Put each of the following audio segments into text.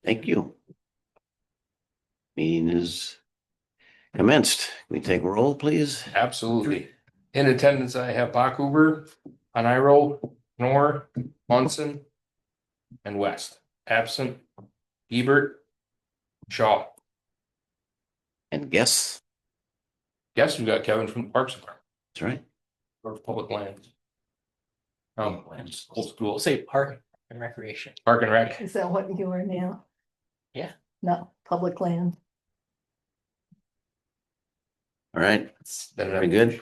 Thank you. Meeting is commenced. Can we take roll, please? Absolutely. In attendance, I have Bakuber, Aniro, Nor, Munson, and West. Absent, Hebert, Shaw. And guess, Guess we got Kevin from the Parks Department that's right. or Public Lands. Old school. We'll say park and recreation. Park and Rec. Is that what you are now? Yeah. No, public land. All right, very good.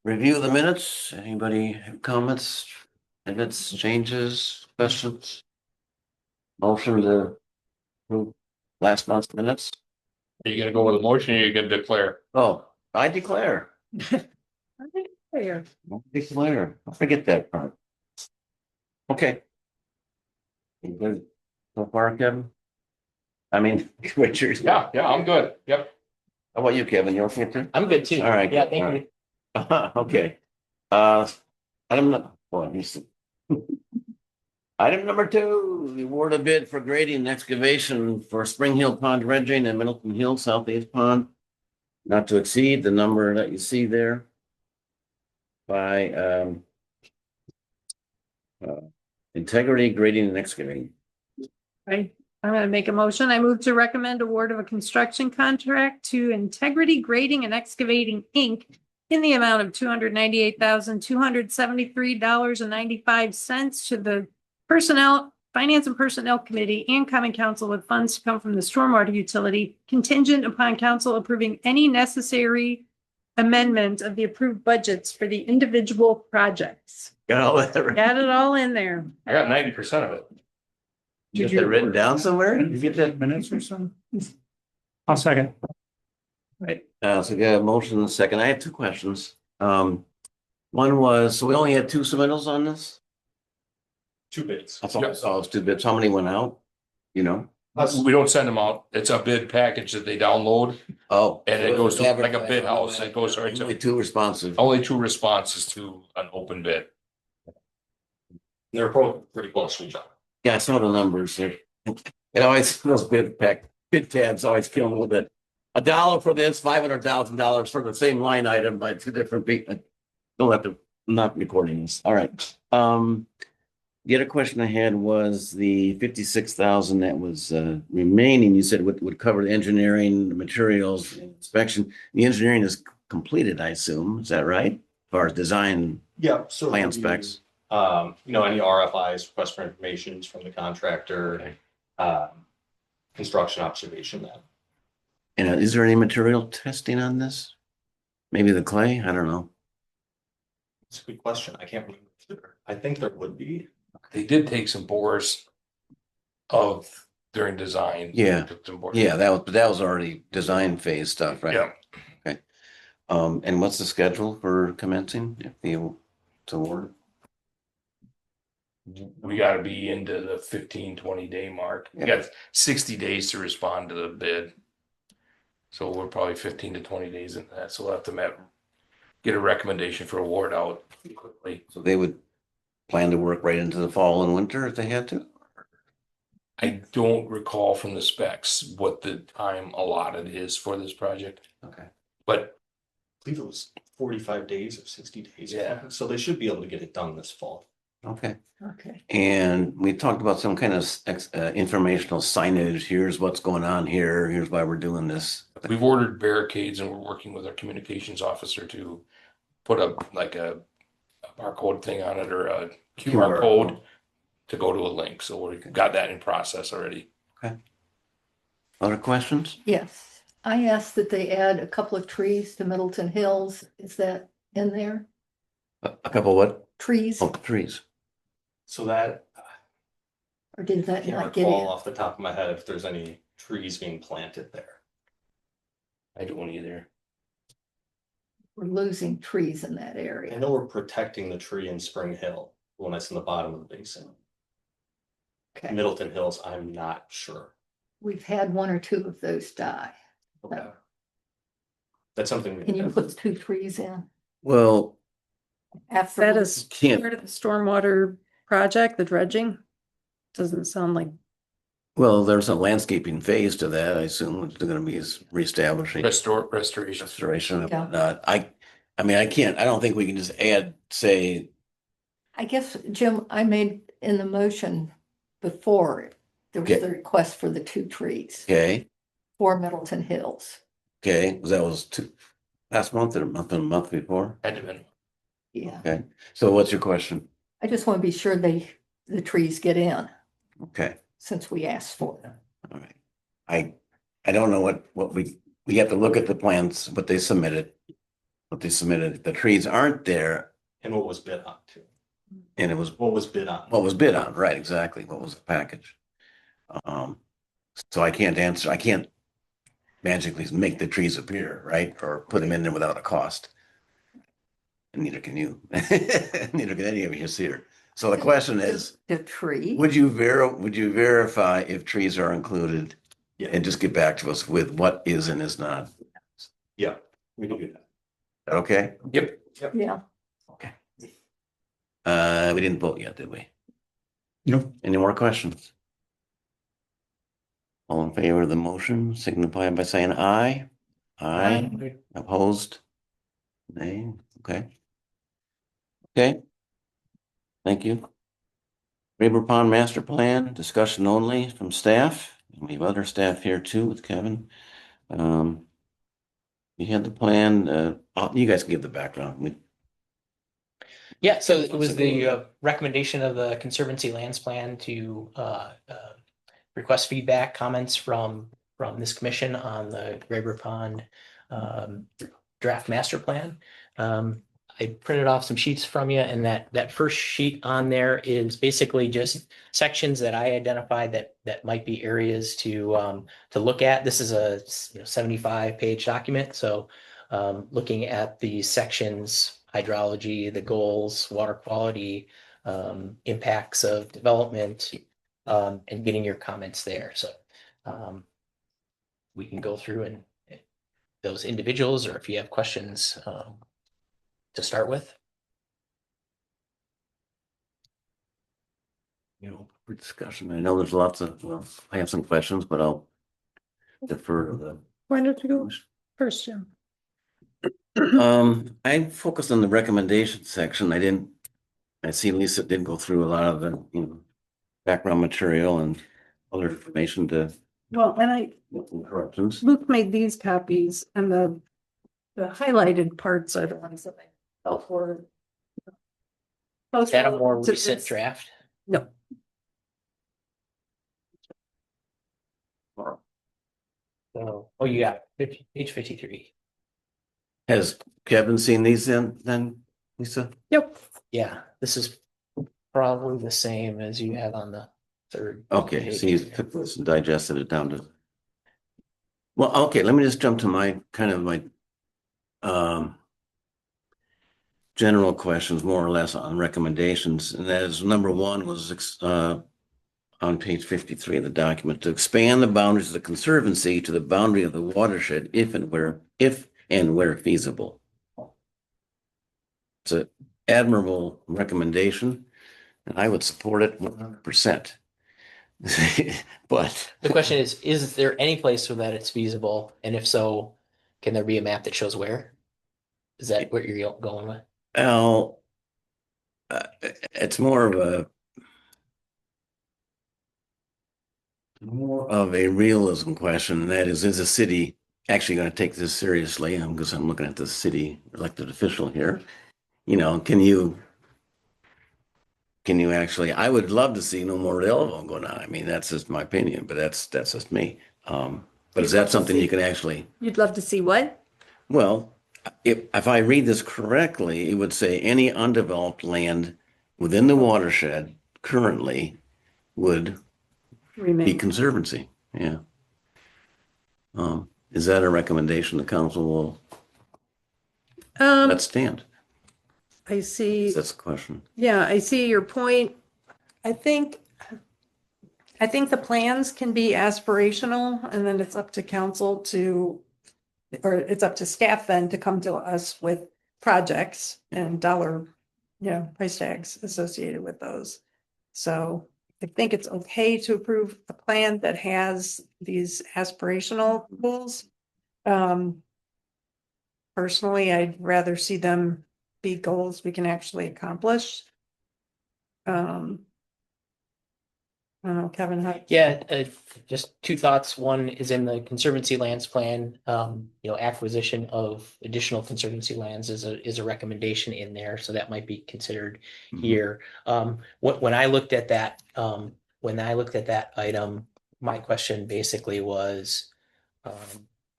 Review the minutes. Anybody have comments, edits, changes, questions? Motion to approve last month's minutes. Are you gonna go with a motion or are you gonna declare? Oh, I declare. Fair. Declare. I'll forget that part. Okay. You good so far, Kevin? I mean, Richard. Yeah, I'm good. Yep. How about you, Kevin? You okay too? I'm good too. All right. Yeah, good. thank All you. right. Okay. Item item number 2, the award of bid for grading and excavation for Spring Hill Pond dredging and Middleton Hill Southeast Pond. Not to exceed the number that you see there by Integrity Grading and Excavating. Right, I'm gonna make a motion. I move to recommend award of a construction contract to Integrity Grading and Excavating, Inc. in the amount of $298,273.95 to the Finance and Personnel Committee and Common Council with funds to come from the Stormwater Utility, contingent upon council approving any necessary amendment of the approved budgets for the individual projects. Got all that right? Got it all in there. I got 90% of it. You get that written down somewhere? You get that? Minutes or so? I'll second. Right, so we got a motion and a second. I have 2 questions. One was, so we only had 2 submittals on this? 2 bids. That's all I saw, was 2 bids. How many went out? You know? We don't send them out. It's a bid package that they download Oh. and it goes to like a bid house. It goes right Only to 2 responsive. only 2 responses to an open bid. They're both pretty close to each other. Yeah, I saw the numbers there. It always, those bid tabs always kill a little bit. $1 for this, $500,000 for the same line item by 2 different people. Don't have to, I'm not recording this. All right. The other question I had was the 56,000 that was remaining. You said would cover the engineering, the materials, inspection. The engineering is completed, I assume. Is that right? As far as design, Yeah, so. plan we, specs. Any RFIs, request for information from the contractor, construction observation then. And is there any material testing on this? Maybe the clay? I don't know. It's a good question. I can't remember. I think there would be. They did take some bores of during design. Yeah. Took some bores. Yeah, that was already design phase stuff, right? Yeah. Okay. And what's the schedule for commencing if the award? We gotta be into the 15-20 day mark. We got 60 days to respond to the bid. So we're probably 15 to 20 days into that. So we'll have to get a recommendation for award out quickly. So they would plan to work right into the fall and winter if they had to? I don't recall from the specs what the time allotted is for this project, Okay. but I believe it was 45 days or 60 days. Yeah. So they should be able to get it done this fall. Okay. Okay. And we talked about some kind of informational signage. Here's what's going on here. Here's why we're doing this. we've ordered barricades and we're working with our communications officer to put up like a barcode thing on it or a QR code to go to a link. So we've got that in process already. Okay. Other questions? Yes, I asked that they add a couple of trees to Middleton Hills. Is that in there? A couple what? Trees, Oh, trees. So that, or did I that can't not get recall in? off the top of my head if there's any trees being planted there. I don't either. We're losing trees in that I area. know we're protecting the tree in Spring Hill, the one that's in the bottom of the basin. Okay, Middleton Hills, I'm not sure. we've had 1 or 2 of those die. Okay. That's something. we Can you can- put 2 trees in Well, after? That is can't, part of the stormwater project, the dredging. Doesn't sound like Well, there's a landscaping phase to that. I assume it's gonna be reestablishing. Restoration. Restoration and Yeah. whatnot. I mean, I don't think we can just add, say, I guess, Jim, I made in the motion before, there was Okay. the request for the 2 trees okay, for Middleton Hills. okay, that was last month or a month before? Had to been. Yeah, Okay, so what's your question? I just want to be sure the trees get in Okay, since we asked for them. all right. I don't know what we have to look at the plans, what they submitted. What they submitted, the trees aren't there And what was bid on too? and it was What was bid on? what was bid on, right, exactly, what was the package? Um, so I can't magically make the trees appear, right, or put them in there without a cost. And neither can you, neither can any of you here. So the question is, The tree, would you verify if trees are included? Yeah. And just get back to us with what is and is not, Yeah, we can do that. okay? Yep. yeah. Okay. We didn't vote yet, did we? Nope. Any more questions? All in favor of the motion, signify by saying aye. Aye. Opposed? Nay, okay. Okay. Thank you. Raber Pond Master Plan, discussion only from staff. We have other staff here too with Kevin. You had the plan, you guys can give the background. Yeah, so it was the recommendation of the Conservancy Lands Plan to request feedback, comments from this commission on the Graber Pond draft master plan. I printed off some sheets from you, and that first sheet on there is basically just sections that I identified that might be areas to look at. This is a 75-page document, so looking at the sections, hydrology, the goals, water quality, impacts of development, and getting your comments there. So we can go through and those individuals, or if you have questions to start with. For discussion, I know there's lots of, well, I have some questions, but I'll defer to the. Why don't you go first, Jim? I focused on the recommendation section. I see Lisa did go through a lot of the, background material and other information to Well, and corrections. Luke made these copies, and the highlighted parts are the ones that I felt were. Is that a more To recent this- draft? No, Oh, you got page 53. Has Kevin seen these then, Lisa? yep, Yeah, this is probably the same as you have on the third. Okay, page. so you took this and digested it down to. Well, okay, let me just jump to my general questions, more or less on recommendations, and that is number one was on page 53 of the document, to expand the boundaries of the conservancy to the boundary of the watershed if and where feasible. It's an admirable recommendation, and I would support it 100%. But The question is there any place where that it's feasible? And if so, can there be a map that shows where? Is that what you're going with? well, it's more of a realism question. And that is the city actually going to take this seriously? Because I'm looking at the city elected official here. Can you actually, I would love to see no more railroad going on. I mean, that's just my opinion, but that's just me. But is that something you can actually, you'd love to see what? well, if I read this correctly, it would say any undeveloped land within the watershed currently would be Remain. conservancy, yeah. Is that a recommendation the council will let stand? I see. That's the question. Yeah, I see your point. I think the plans can be aspirational, and then it's up to council or it's up to staff then to come to us with projects and dollar, price tags associated with those. So I think it's okay to approve a plan that has these aspirational goals. Personally, I'd rather see them be goals we can actually accomplish. I don't know, Kevin, how? Yeah, just two thoughts. One is in the Conservancy Lands Plan, acquisition of additional Conservancy lands is a recommendation in there, so that might be considered Mhm. here. When I looked at that, item, my question basically was,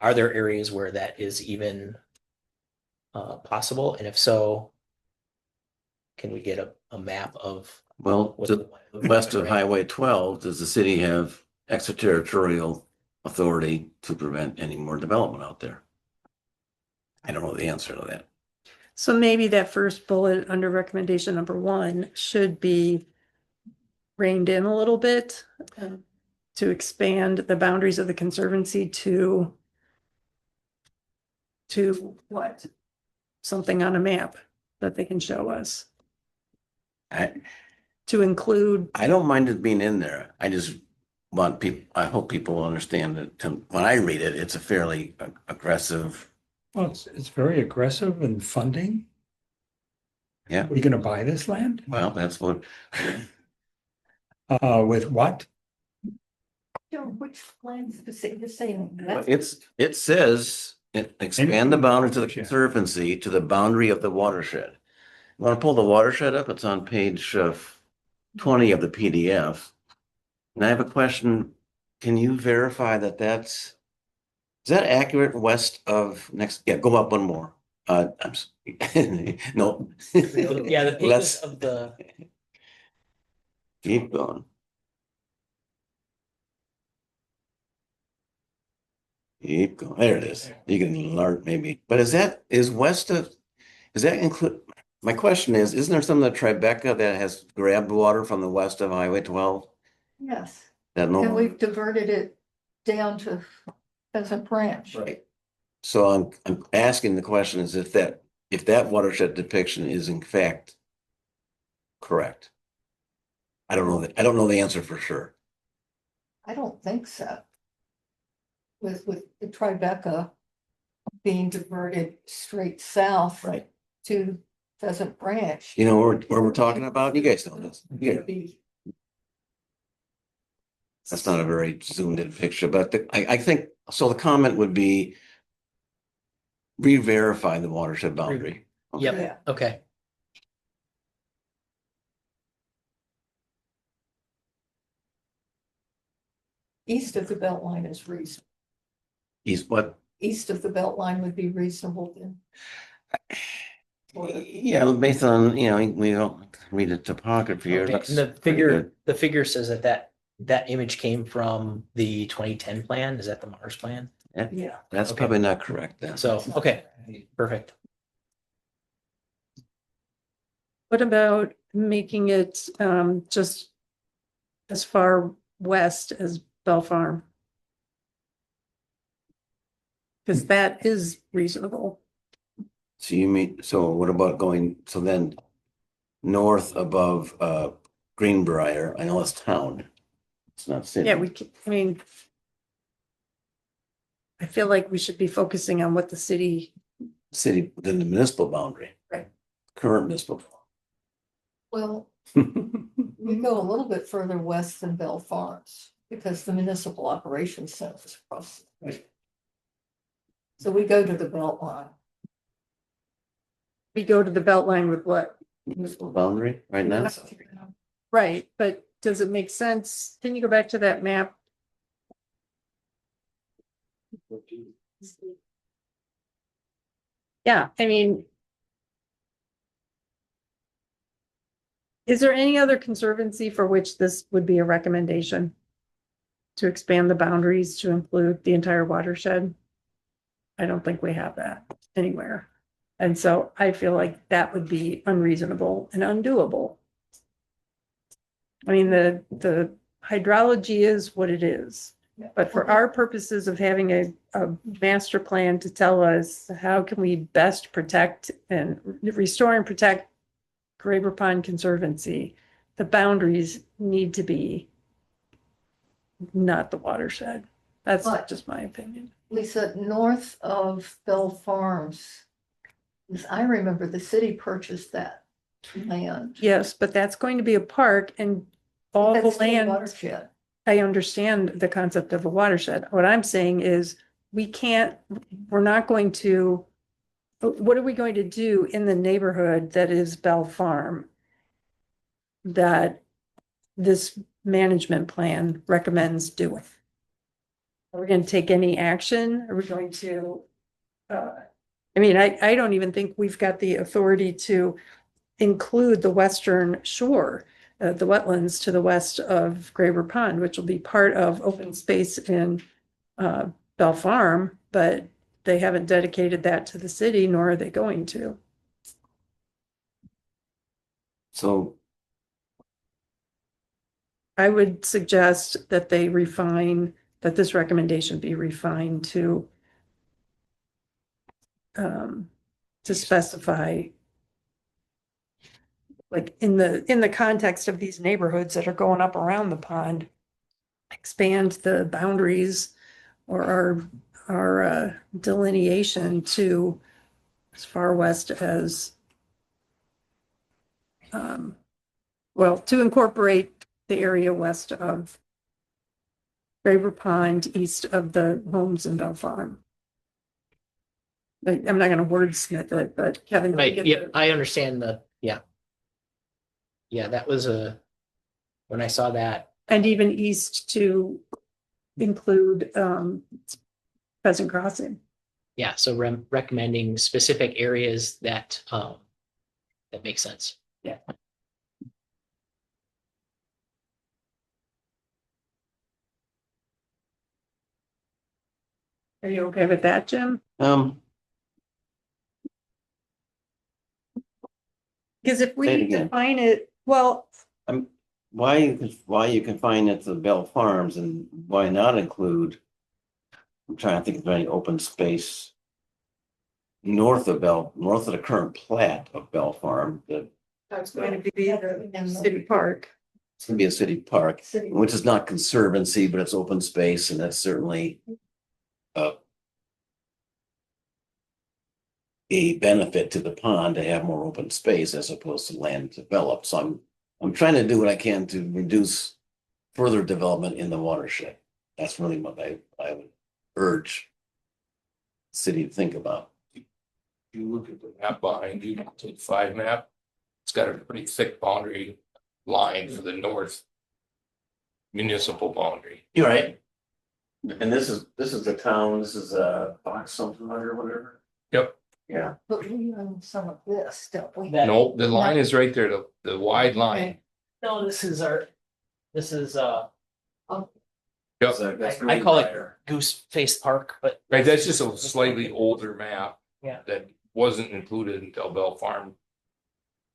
are there areas where that is even possible? And if so, can we get a map of Well, what to the the west of Highway 12, does the city have extraterritorial authority to prevent any more development out there? I don't know the answer to that. So maybe that first bullet under recommendation number 1 should be reined in a little bit to expand the boundaries of the conservancy to what? Something on a map that they can show us I, to include. I don't mind it being in there. I just want people, I hope people understand that when I read it, it's a fairly aggressive. Well, it's very aggressive in funding. Yeah. Are you gonna buy this land? Well, that's what, With what? Which lines the same? it says, expand the boundaries of the conservancy to the boundary of the watershed. You want to pull the watershed up? It's on page 20 of the PDF. And I have a question. Can you verify that is that accurate west of yeah, go up one more. No. Yeah, the pages Let's of the. keep going. Keep going. There it is. You can learn maybe. But is that include? My question is, isn't there some of the Tribeca that has grabbed water from the west of Highway 12? Yes, That and we've diverted it down to Pheasant Branch. Right. So I'm asking the question is if that watershed depiction is in fact correct. I don't know that. I don't know the answer for sure. I don't think so. With the Tribeca being diverted straight south Right. to Pheasant Branch. You know where we're talking about? You guys know this. Yeah. That's not a very zoomed in picture, but I think, so the comment would be re-verify the watershed boundary. Okay. Yep, Yeah. okay. East of the belt line is reasonable. East what? East of the belt line would be reasonable then. Yeah, based on, we don't read the topography here. Okay, That's and the pretty good. figure says that image came from the 2010 plan. Is that the Mars plan? Yeah. That's Okay. probably not correct then. So, okay, perfect. What about making it just as far west as Bell Farm? Because that is reasonable. So what about going, so then north above Greenbrier? I know it's town. It's not city. Yeah, I feel like we should be focusing on what the city. City within the municipal boundary. Right. Current municipal. Well, we go a little bit further west than Bell Farms because the municipal operations center is across. Right. So we go to the belt line. We go to the belt line with what? Municipal boundary right now? Right, but does it make sense? Can you go back to that map? Yeah, I mean. Is there any other conservancy for which this would be a recommendation? To expand the boundaries to include the entire watershed? I don't think we have that anywhere. And so I feel like that would be unreasonable and undoable. I mean, the hydrology is what it is. But for our purposes of having a master plan to tell us how can we best protect and restore and protect Graber Pond Conservancy, the boundaries need to be not the watershed. That's But- just my opinion. Lisa, north of Bell Farms, as I remember, the city purchased that land. Yes, but that's going to be a park and all the That's still land. watershed. I understand the concept of a watershed. What I'm saying is we're not going to, what are we going to do in the neighborhood that is Bell Farm? That this management plan recommends doing? Are we going to take any action? Are we going to, I mean, I don't even think we've got the authority to include the western shore, the wetlands to the west of Graver Pond, which will be part of open space in Bell Farm, but they haven't dedicated that to the city, nor are they going to. So I would suggest that they refine, that this recommendation be refined to specify, like in the context of these neighborhoods that are going up around the pond, expand the boundaries or our delineation to as far west as well, to incorporate the area west of Graver Pond, east of the homes in Bell Farm. I'm not gonna wordsmith it, but Kevin. did you Right, get yeah, the- I understand yeah. Yeah, that was when I saw that, And even east to include Pheasant Crossing. yeah, so recommending specific areas that make sense. Are you okay with that, Jim? Because if Say it we again. define it, well, why you confine it to Bell Farms and why not include? I'm trying to think of any open space north of the current plat of Bell Farm, that that's going to be the city park. it's gonna be a city park, City. which is not conservancy, but it's open space, and that's certainly a benefit to the pond to have more open space as opposed to land developed. So I'm trying to do what I can to reduce further development in the watershed. That's really what I would urge the city to think about. You look at the map behind you, the 5 map, it's got a pretty thick boundary line for the north municipal boundary. You're right. And this is the town, this is Fox something or whatever. Yep. Yeah. But we own some of this, don't we? No, the line is right there, the wide line. No, this is Yep. So that's I call it Greenbrier. Goose Face Park, but. Right, that's just a slightly older map. Yeah. That wasn't included until Bell Farm.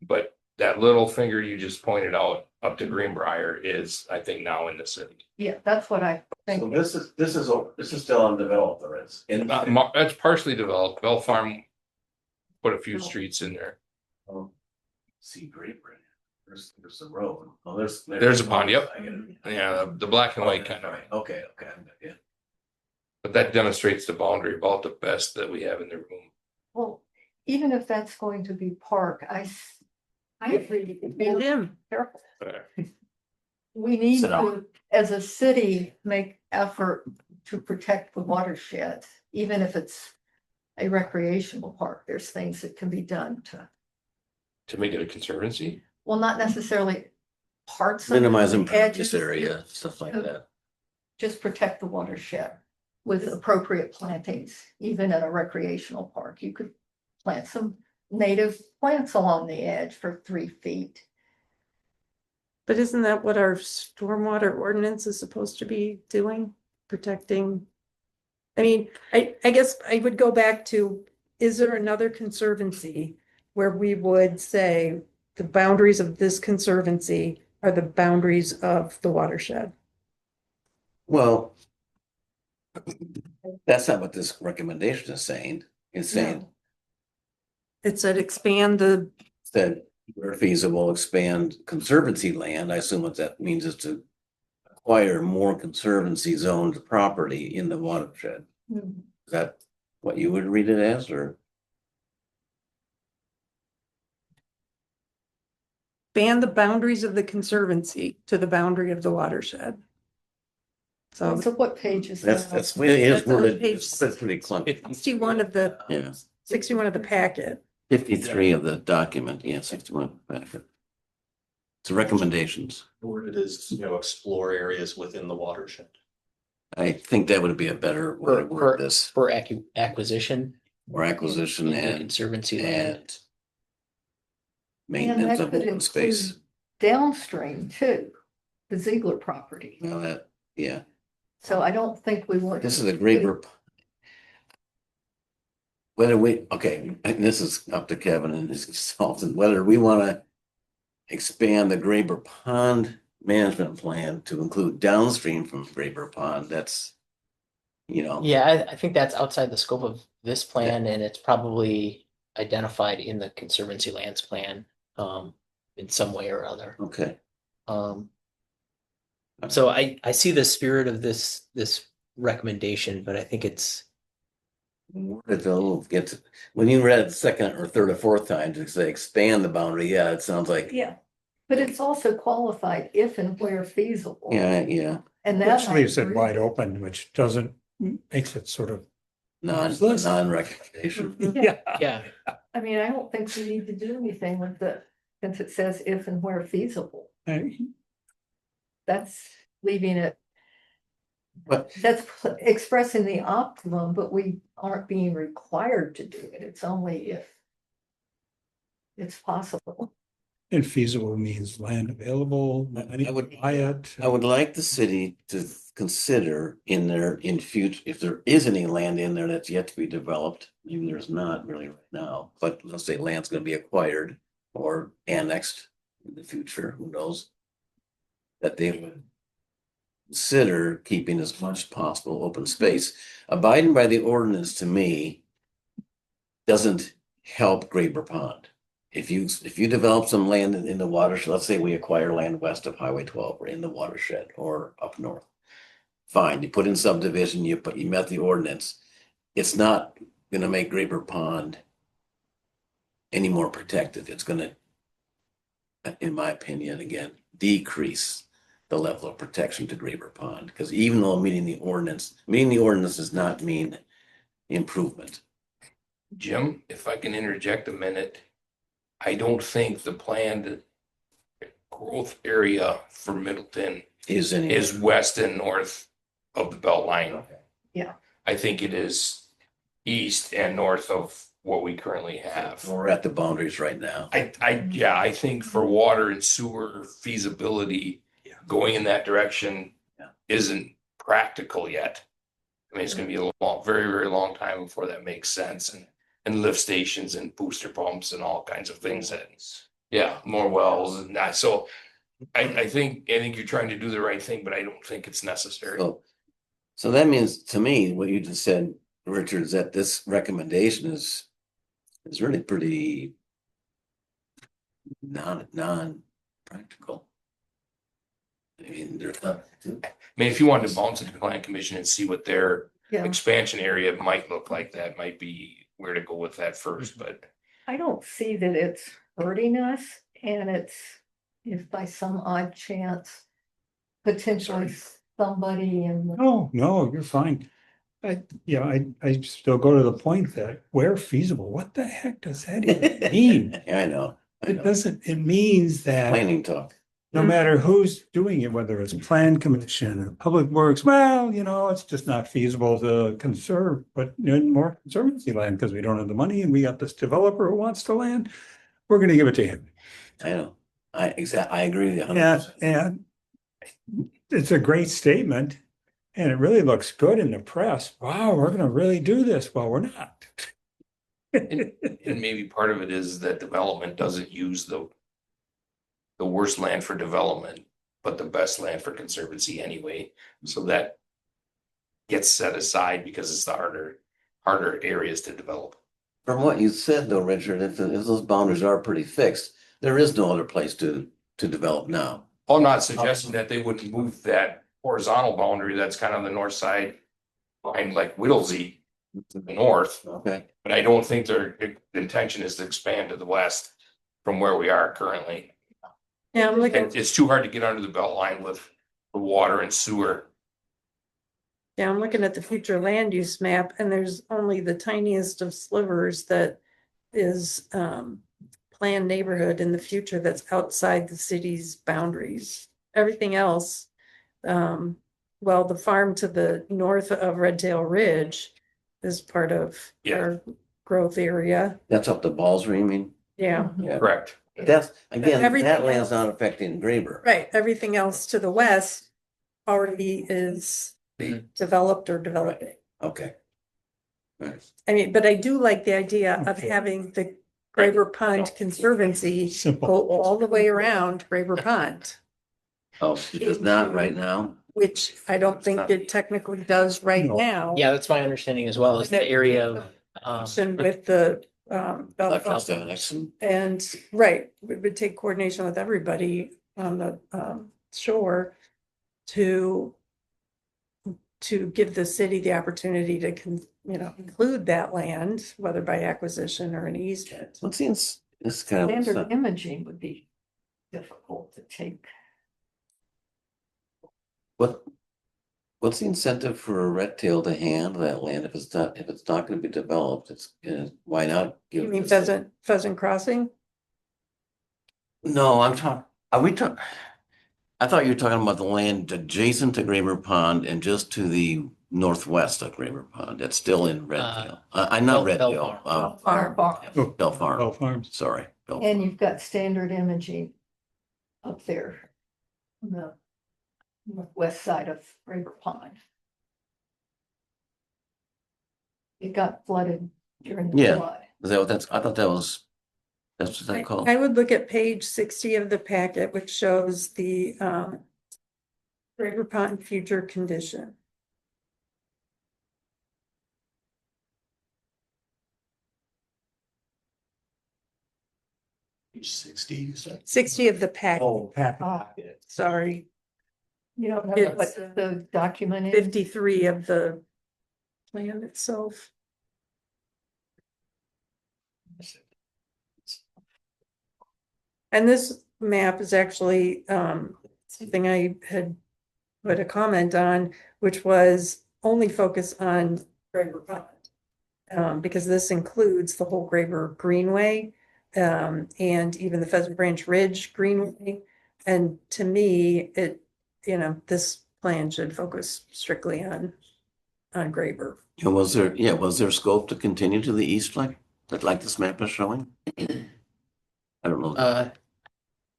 But that little finger you just pointed out up to Greenbrier is, I think, now in the city. Yeah, that's what I So think. this is still undeveloped, there is. That's partially developed. Bell Farm put a few streets in there. See Great Britain. There's the road. Oh, There's a pond, yep. I get it. Yeah, the black and white kind of, Okay, yeah. but that demonstrates the boundary about the best that we have in the room. Well, even if that's going to be park, I agree. Be Jim, careful. We need Sit down. to, as a city, make effort to protect the watershed, even if it's a recreational park. There's things that can be done To make it a conservancy? well, not necessarily parts of it, Minimize but impervious edges, area, stuff like that. just protect the watershed with appropriate plantings, even in a recreational park. You could plant some native plants along the edge for 3 feet. but isn't that what our stormwater ordinance is supposed to be doing? Protecting? I mean, I guess I would go back to, is there another conservancy where we would say the boundaries of this conservancy are the boundaries of the watershed? Well, that's not what this recommendation is saying. It's saying It said expand the, that where feasible, expand conservancy land. I assume what that means is to acquire more conservancy zoned property in the watershed. Mhm. Is that what you would read it as, or? Expand the boundaries of the conservancy to the boundary of the watershed. So So what page is That's, that? that's, it is That's on worded, page it's pretty clunky. 61 of the, Yeah, 61 of the packet. 53 of the document, yeah, 61. It's recommendations. Where it is, explore areas within the watershed. I think that would be a better way to word this, For acquisition. or acquisition in the and, Conservancy land. and maintenance that of could open space. include Downstream too, the Ziegler property. Well, that, yeah, So I don't think we want. this is a great group. Whether we, okay, and this is up to Kevin and his consultant, whether we want to expand the Graber Pond management plan to include downstream from Graber Pond, that's, Yeah, I think that's outside the scope of this plan, and it's probably identified in the Conservancy lands plan, in some way or other. okay. So I see the spirit of this recommendation, but I think it's, It's a little get, when you read it the second or third or fourth time to say expand the boundary, yeah, it sounds like, Yeah, but it's also qualified if and where feasible. yeah, And that. Which leaves it wide open, which makes it sort of. non-recommendation. yeah, I mean, I don't think we need to do anything with the, since it says if and where feasible. That's leaving it, But that's expressing the optimum, but we aren't being required to do it. It's only if it's possible. And feasible means land available, I would- buy it. I would like the city to consider in future, if there is any land in there that's yet to be developed, even there's not really right now, but let's say land's gonna be acquired or annexed in the future, who knows? That they would consider keeping as much as possible open space. Abiding by the ordinance to me doesn't help Graber Pond. If you develop some land in the watershed, let's say we acquire land west of Highway 12 or in the watershed or up north. Fine, you put in subdivision, you met the ordinance. It's not gonna make Graber Pond any more protected. It's gonna, in my opinion, again, decrease the level of protection to Graber Pond, because even though meeting the ordinance does not mean improvement. Jim, if I can interject a minute, I don't think the planned growth area for Middleton Is any. is west and north of the belt line. Okay. Yeah. I think it is east and north of what we currently have. We're at the boundaries right now. I think for water and sewer feasibility, going in that direction Yeah. isn't practical yet. I mean, it's gonna be a long, very, very long time before that makes sense, and lift stations and booster pumps and all kinds of things that, yeah, more wells and that, so I think you're trying to do the right thing, but I don't think it's necessary. So that means to me, what you just said, Richard, is that this recommendation is really pretty non-practical. I mean, there's not. I mean, if you wanted to bounce it to the plan commission and see what their Yeah, expansion area might look like, that might be where to go with that first, but I don't see that it's hurting us, and it's, if by some odd chance, potentially somebody in the. No, you're fine. I still go to the point that where feasible, what the heck does that even mean? Yeah, I know. It means that Planning talk. no matter who's doing it, whether it's plan commission or public works, well, it's just not feasible to conserve, but more conservancy land because we don't have the money and we got this developer who wants the land. We're gonna give it to him. I know. I agree with you. Yeah, 100%. and it's a great statement and it really looks good in the press. Wow, we're gonna really do this. Well, we're not. and maybe part of it is that development doesn't use the worst land for development, but the best land for conservancy anyway. So that gets set aside because it's the harder areas to develop. From what you said though, Richard, if those boundaries are pretty fixed, there is no other place to develop now. I'm not suggesting that they wouldn't move that horizontal boundary that's kind of the north side behind like Whittlesey to the north, Okay. but I don't think their intention is to expand to the west from where we are currently. Yeah, I'm looking, It's too hard to get under the belt line with the water and sewer. yeah, I'm looking at the future land use map and there's only the tiniest of slivers that is planned neighborhood in the future that's outside the city's boundaries. Everything else, well, the farm to the north of Red Tail Ridge is part of Yeah. our growth area. That's up the Ballsra, you mean? Yeah, Yeah. Correct. That's, again, Everything that land's else- not affecting Graber. right. Everything else to the west already is developed or developing. Okay. Right. I mean, but I do like the idea of Okay. having the Graber Pond Conservancy Simple. go all the way around Graber Pond, Oh, it does not right now? which I don't think it technically does right No. now. Yeah, that's my understanding as well, is the area of, And with the Like Belfast Nixon. and, right, we would take coordination with everybody on the shore to give the city the opportunity to include that land, whether by acquisition or an easement. It seems, it's kind of. Standard imaging would be difficult to take. What's the incentive for a red tail to handle that land if it's not gonna be developed? It's, why not? give You mean it to- Pheasant Crossing? No, are we talking? I thought you were talking about the land adjacent to Graber Pond and just to the northwest of Graber Pond. That's still in Red Tail. I'm not Red Bell Tail, Farm. Farm. Bell Farm, Bell Farms. sorry. Bell And Farm. you've got standard imaging up there on the northwest side of River Pond. It got flooded during the Yeah. flood. Is that what I thought that's what that called? I would look at page 60 of the packet, which shows the River Pond future condition. Page 60, you said? 60 of the packet, Oh, Pat. Ah. sorry, You don't know It's, what the document is? 53 of the plan itself. And this map is actually something I had put a comment on, which was only focus on Graber Pond. Because this includes the whole Graber Greenway, and even the Pheasant Branch Ridge Greenway. And to me, this plan should focus strictly on Graber. And was there scope to continue to the east like this map is showing? I don't know.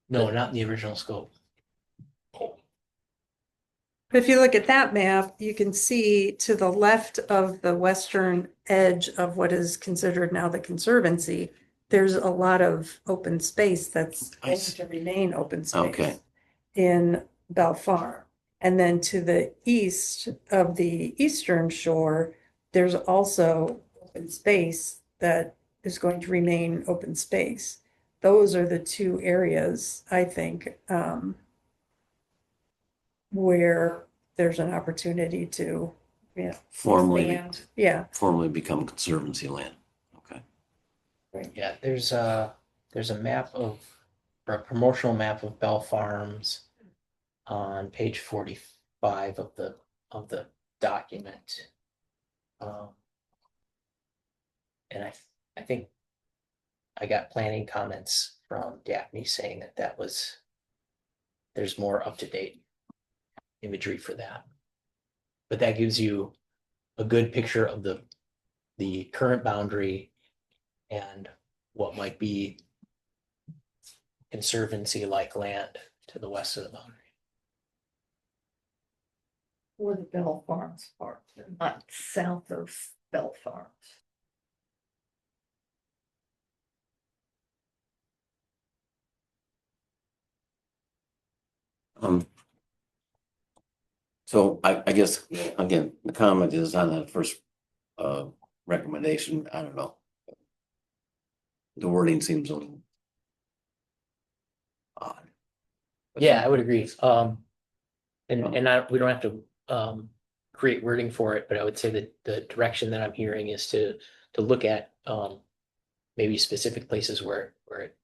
no, not in the original scope. But if you look at that map, you can see to the left of the western edge of what is considered now the Conservancy, there's a lot of open space that's I going see. to remain open Okay. space in Bell Farm. And then to the east of the eastern shore, there's also open space that is going to remain open space. Those are the two areas, I think, where there's an opportunity to, Formally expand. Yeah, become conservancy land. Okay. Yeah, there's a map or a promotional map of Bell Farms on page 45 of the document. And I think I got planning comments from Daphne saying that there's more up-to-date imagery for that. But that gives you a good picture of the current boundary and what might be conservancy-like land to the west of the boundary. Or the Bell Farms part, not south of Bell Farms. So I guess, again, the comment is on that first recommendation, I don't know. The wording seems a little Yeah, I would agree. We don't have to, create wording for it, but I would say that the direction that I'm hearing is to look at, maybe specific places where it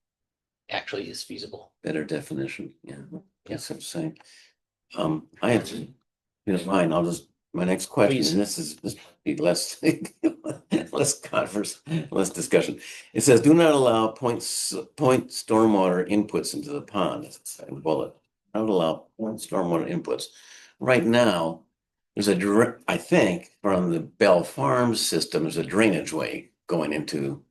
actually is feasible. Better definition, yeah, that's what I'm saying. I have to, mine, my next question, Please. and this be less, less converse, less discussion. It says, do not allow point stormwater inputs into the pond. That's the second bullet. Don't allow point stormwater inputs. Right now, there's I think from the Bell Farms system, there's a drainage way going into.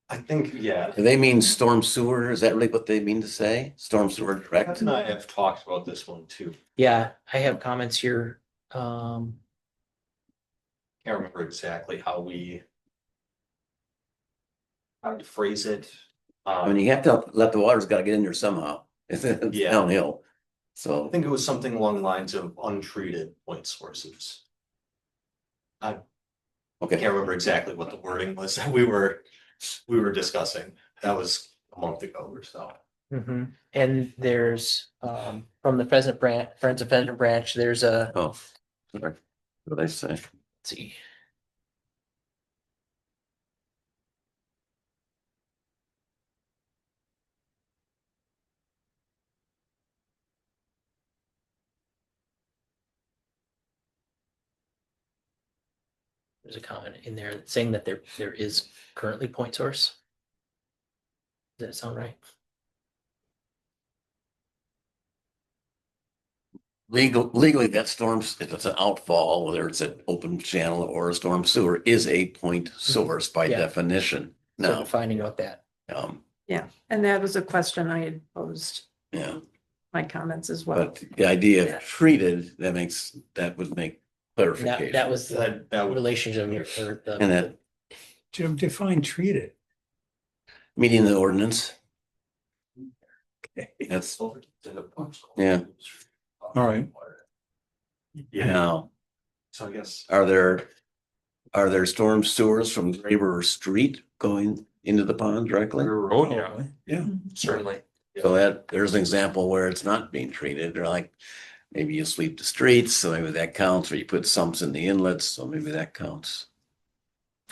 I think, yeah. Do they mean storm sewer? Is that really what they mean to say? Storm sewer direct? Pat and I have talked about this one too. Yeah, I have comments here. Can't remember exactly how to phrase it. I mean, you have to let the water's gotta get in there somehow. It's Yeah. downhill. I So, think it was something along the lines of untreated point sources. I okay, can't remember exactly what the wording was that we were discussing. That was a month ago or so. And there's, from the Friends of Pheasant Branch, there's a, oh, sorry. What did I say? let's see. There's a comment in there saying that there is currently point source. Does that sound right? Legally, that storms, if it's an outfall, whether it's an open channel or a storm sewer, is a point source by Yeah. definition. So Now, defining what that, Yeah, and that was a question I had posed, yeah, my comments as well. but the idea of treated, that would make clarification. that was the That would, relationship or the. And that Jim, define treated. meeting the ordinance, Okay. that's, yeah. All right. yeah, Now, so I guess. are there storm sewers from Graber Street going into the pond directly? Oh, yeah, Yeah. certainly. So there's an example where it's not being treated, or like maybe you sweep the streets, so maybe that counts, or you put sumps in the inlets, so maybe that counts.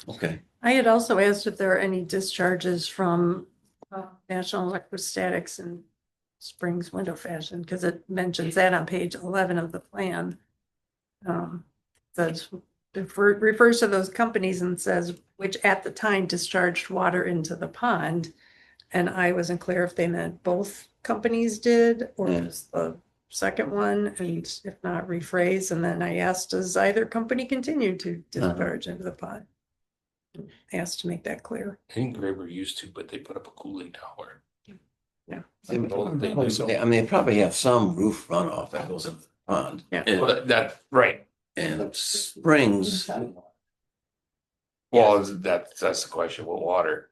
Okay, I had also asked if there are any discharges from National Electrostatics and Springs Window Fashion, because it mentions that on page 11 of the plan. Says, refers to those companies and says, which at the time discharged water into the pond. And I wasn't clear if they meant both companies did, or Yeah. just the second one, and if not, rephrase. And then I asked, does either company continue to discharge into the pond? Asked to make that clear. I think Graber used to, but they put up a cooling tower. I mean, they probably have some roof runoff that goes in the pond. Well, that, right, And springs, well, that's the question, what water?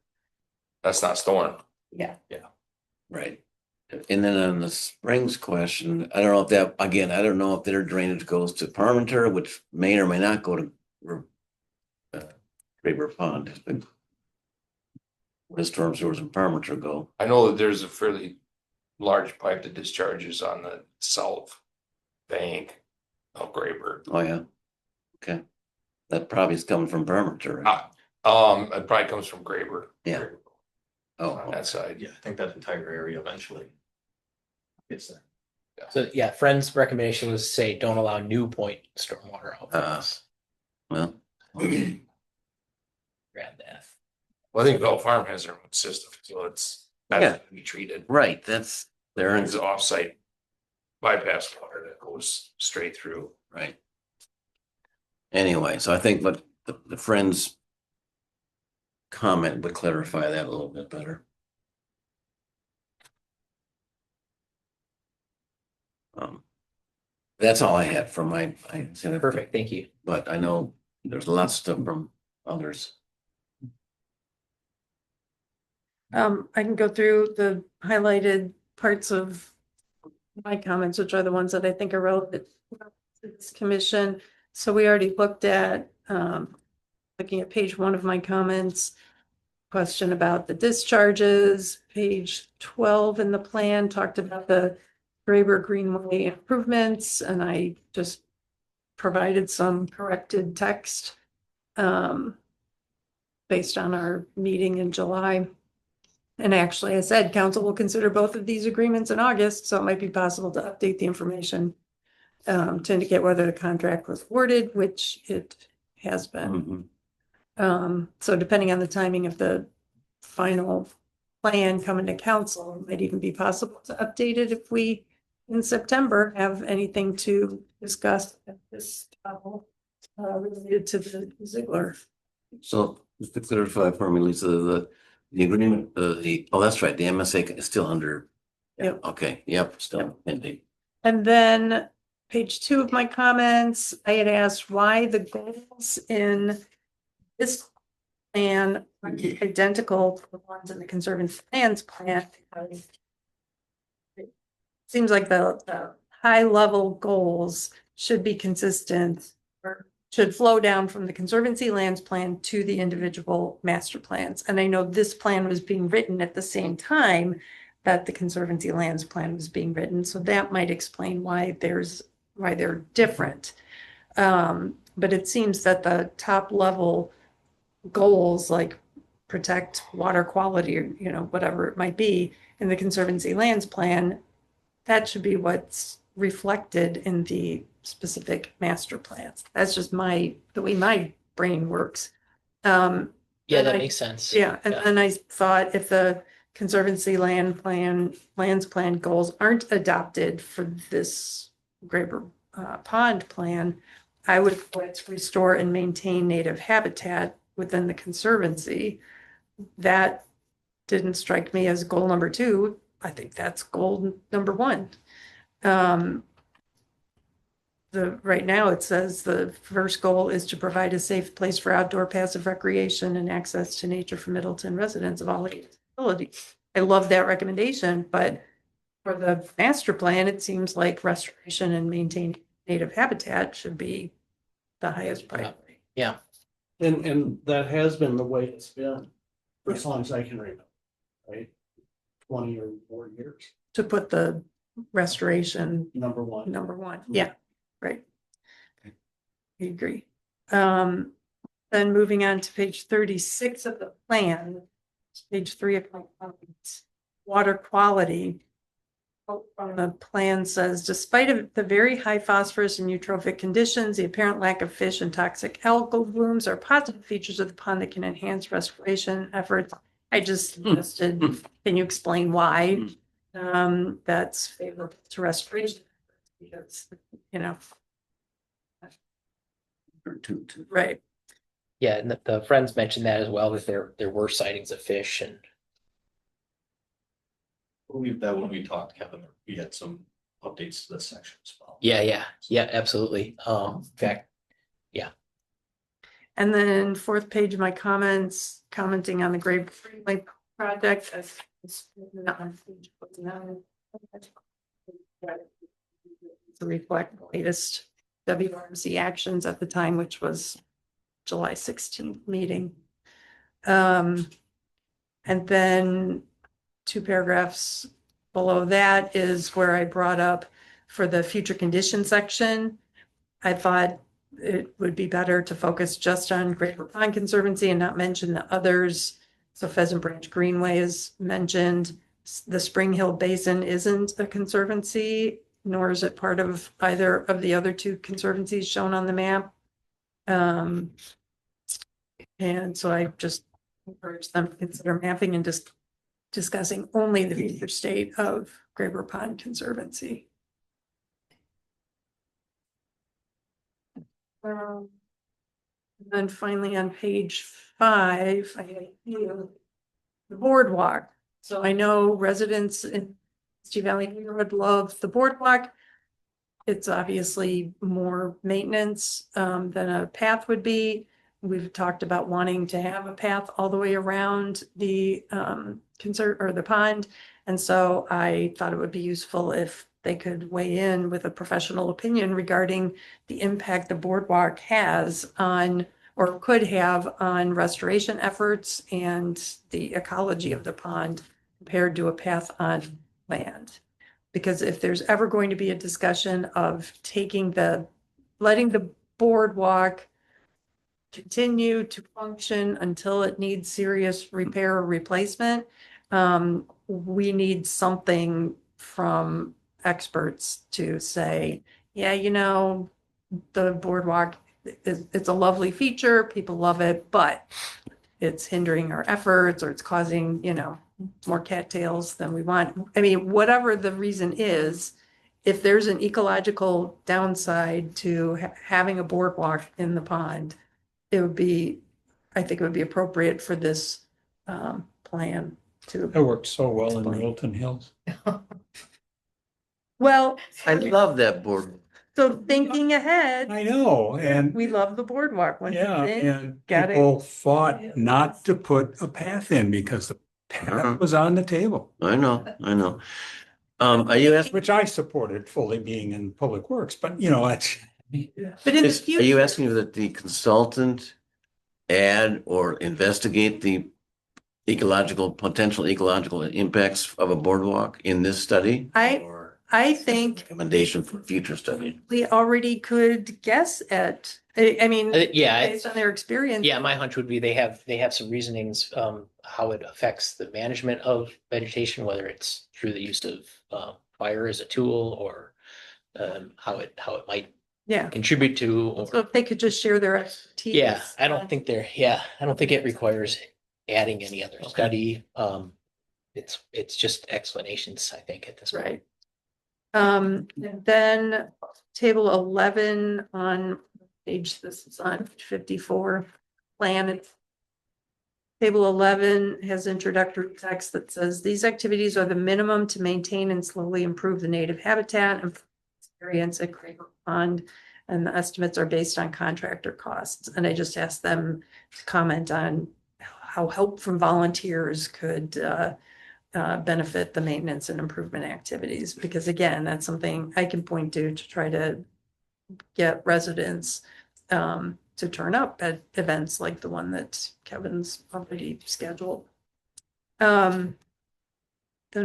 That's not storm. Yeah. right? And then on the springs question, I don't know if that, again, I don't know if their drainage goes to Parmenter, which may or may not go to Graber Pond. Where the storm sewers in Parmenter go. I know that there's a fairly large pipe that discharges on the south bank of Graber. Oh, yeah. Okay. That probably is coming from Parmenter. Right? It probably comes from Graber. Yeah. On Oh, that side. Yeah, I think that entire area eventually. Gets there. So yeah, Friends' recommendation was to say, don't allow new point stormwater Uh, outflows. well, Grab that. Well, I think Bell Farm has their own system, so it's Yeah. has to be treated. right, that's, they're in, There's offsite bypass water that goes straight through. right. Anyway, so I think what the friends comment would clarify that a little bit better. That's all I had from my. Perfect, thank you. But I know there's lots of stuff from others. I can go through the highlighted parts of my comments, which are the ones that I think are relevant to this commission. So we already looked at, looking at page 1 of my comments, question about the discharges. Page 12 in the plan talked about the Graber Greenway improvements, and I just provided some corrected text based on our meeting in July. And actually, I said council will consider both of these agreements in August, so it might be possible to update the information to indicate whether the contract was awarded, which it has been. So depending on the timing of the final plan coming to council, it might even be possible to update it if we in September have anything to discuss at this level related to the Ziegler. So just to clarify for me, Lisa, the agreement, oh, that's right, the MSA is still under. Yep. Okay, yep, still pending. And then page 2 of my comments, I had asked why the goals in this plan are identical to the ones in the Conservancy Lands plan. Because it seems like the high level goals should be consistent or should flow down from the Conservancy Lands plan to the individual master plans. And I know this plan was being written at the same time that the Conservancy Lands plan was being written. So that might explain why they're different. But it seems that the top level goals like protect water quality or, whatever it might be in the Conservancy Lands plan, that should be what's reflected in the specific master plans. That's just the way my brain works. Yeah, And that I- makes sense. Yeah, and then I thought if the Conservancy Lands plan goals aren't adopted for this Graber Pond plan, I would put restore and maintain native habitat within the Conservancy. That didn't strike me as goal number 2. I think that's goal number 1. Right now it says the first goal is to provide a safe place for outdoor passive recreation and access to nature for Middleton residents of all abilities. I love that recommendation, but for the master plan, it seems like restoration and maintaining native habitat should be the highest priority. Yeah, And that has been the way it's been for as long as I can remember, right? 20 or more years, To put the restoration number one. number 1. Yeah, right. I agree. Then moving on to page 36 of the plan, page 3 of my comments, water quality. From the plan says, despite the very high phosphorus and eutrophic conditions, the apparent lack of fish and toxic algal blooms are positive features of the pond that can enhance restoration efforts. I just listed, can you explain why that's favorable to restoration? Because, right. yeah, and the friends mentioned that as well, that there were sightings of fish and When we talked, Kevin, we had some updates to this section as well. yeah, absolutely. In fact, And then 4th page of my comments, commenting on the Grape Freeway project. Not on page 49. To reflect the latest WRC actions at the time, which was July 16th meeting. And then 2 paragraphs below that is where I brought up for the future condition section. I thought it would be better to focus just on Graber Pond Conservancy and not mention the others. So Pheasant Branch Greenway is mentioned. The Spring Hill Basin isn't a conservancy, nor is it part of either of the other 2 conservancies shown on the map. And so I just encourage them to consider mapping and just discussing only the future state of Graber Pond Conservancy. And then finally on page 5, I have the boardwalk. So I know residents in Steve Valley neighborhood love the boardwalk. It's obviously more maintenance than a path would be. We've talked about wanting to have a path all the way around the the pond. And so I thought it would be useful if they could weigh in with a professional opinion regarding the impact the boardwalk has on or could have on restoration efforts and the ecology of the pond compared to a path on land. Because if there's ever going to be a discussion of letting the boardwalk continue to function until it needs serious repair or replacement, we need something from experts to say, yeah, the boardwalk it's a lovely feature, people love it, but it's hindering our efforts or it's causing, more cattails than we want. I mean, whatever the reason is, if there's an ecological downside to having a boardwalk in the pond, I think it would be appropriate for this plan That to, worked so well in Explain. Middleton Hills. well, I love that board. so thinking ahead, I know, and we love the boardwalk. Once yeah, it's in, and got it. people fought not to put a path in because the path was on the table, I know. Are you asking, which I supported fully being in public works, but it's. But in the are you future, asking that the consultant add or investigate the potential ecological impacts of a boardwalk in this study? Or I think recommendation for future study? we already could guess at, I mean, Yeah, based on their experience. yeah, my hunch would be they have some reasonings, how it affects the management of vegetation, whether it's through the use of fire as a tool or how it might Yeah. contribute to, So or, if they could just share their expertise. yeah, I don't think it requires adding any other study. It's just explanations, I think, at this point. Right. Then table 11 on this is on 54 plan. Table 11 has introductory text that says these activities are the minimum to maintain and slowly improve the native habitat and experience at Craig Pond. And the estimates are based on contractor costs. And I just asked them to comment on how help from volunteers could benefit the maintenance and improvement activities, because again, that's something I can point to try to get residents to turn up at events like the one that Kevin's already scheduled. Then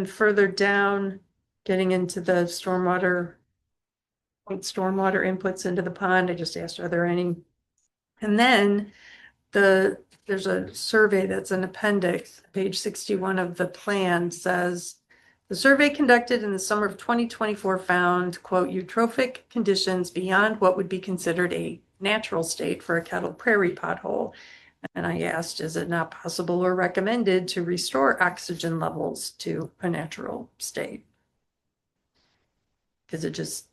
further down, getting into the stormwater inputs into the pond, I just asked, are there any? And then there's a survey that's an appendix, page 61 of the plan says, the survey conducted in the summer of 2024 found, quote, eutrophic conditions beyond what would be considered a natural state for a kettle prairie pothole. And I asked, is it not possible or recommended to restore oxygen levels to a natural state? Because it just,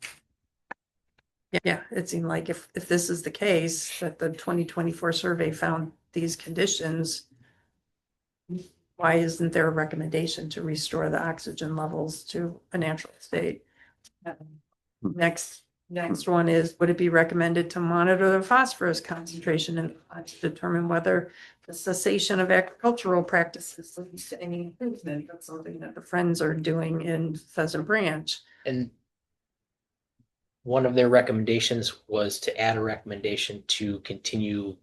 yeah, it seemed like if this is the case, that the 2024 survey found these conditions, why isn't there a recommendation to restore the oxygen levels to a natural state? Next one is, would it be recommended to monitor the phosphorus concentration and to determine whether the cessation of agricultural practices leads to any improvement? That's something that the Friends are doing in Pheasant Branch. And one of their recommendations was to add a recommendation to continue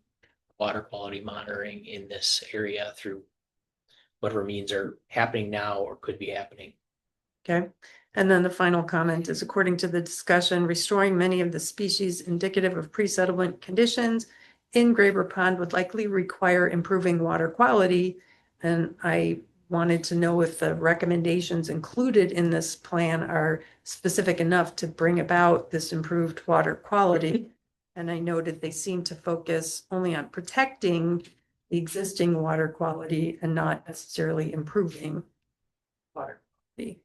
water quality monitoring in this area through whatever means are happening now or could be happening. Okay. And then the final comment is, according to the discussion, restoring many of the species indicative of pre-settlement conditions in Graber Pond would likely require improving water quality. And I wanted to know if the recommendations included in this plan are specific enough to bring about this improved water quality. And I noted they seem to focus only on protecting the existing water quality and not necessarily improving water quality.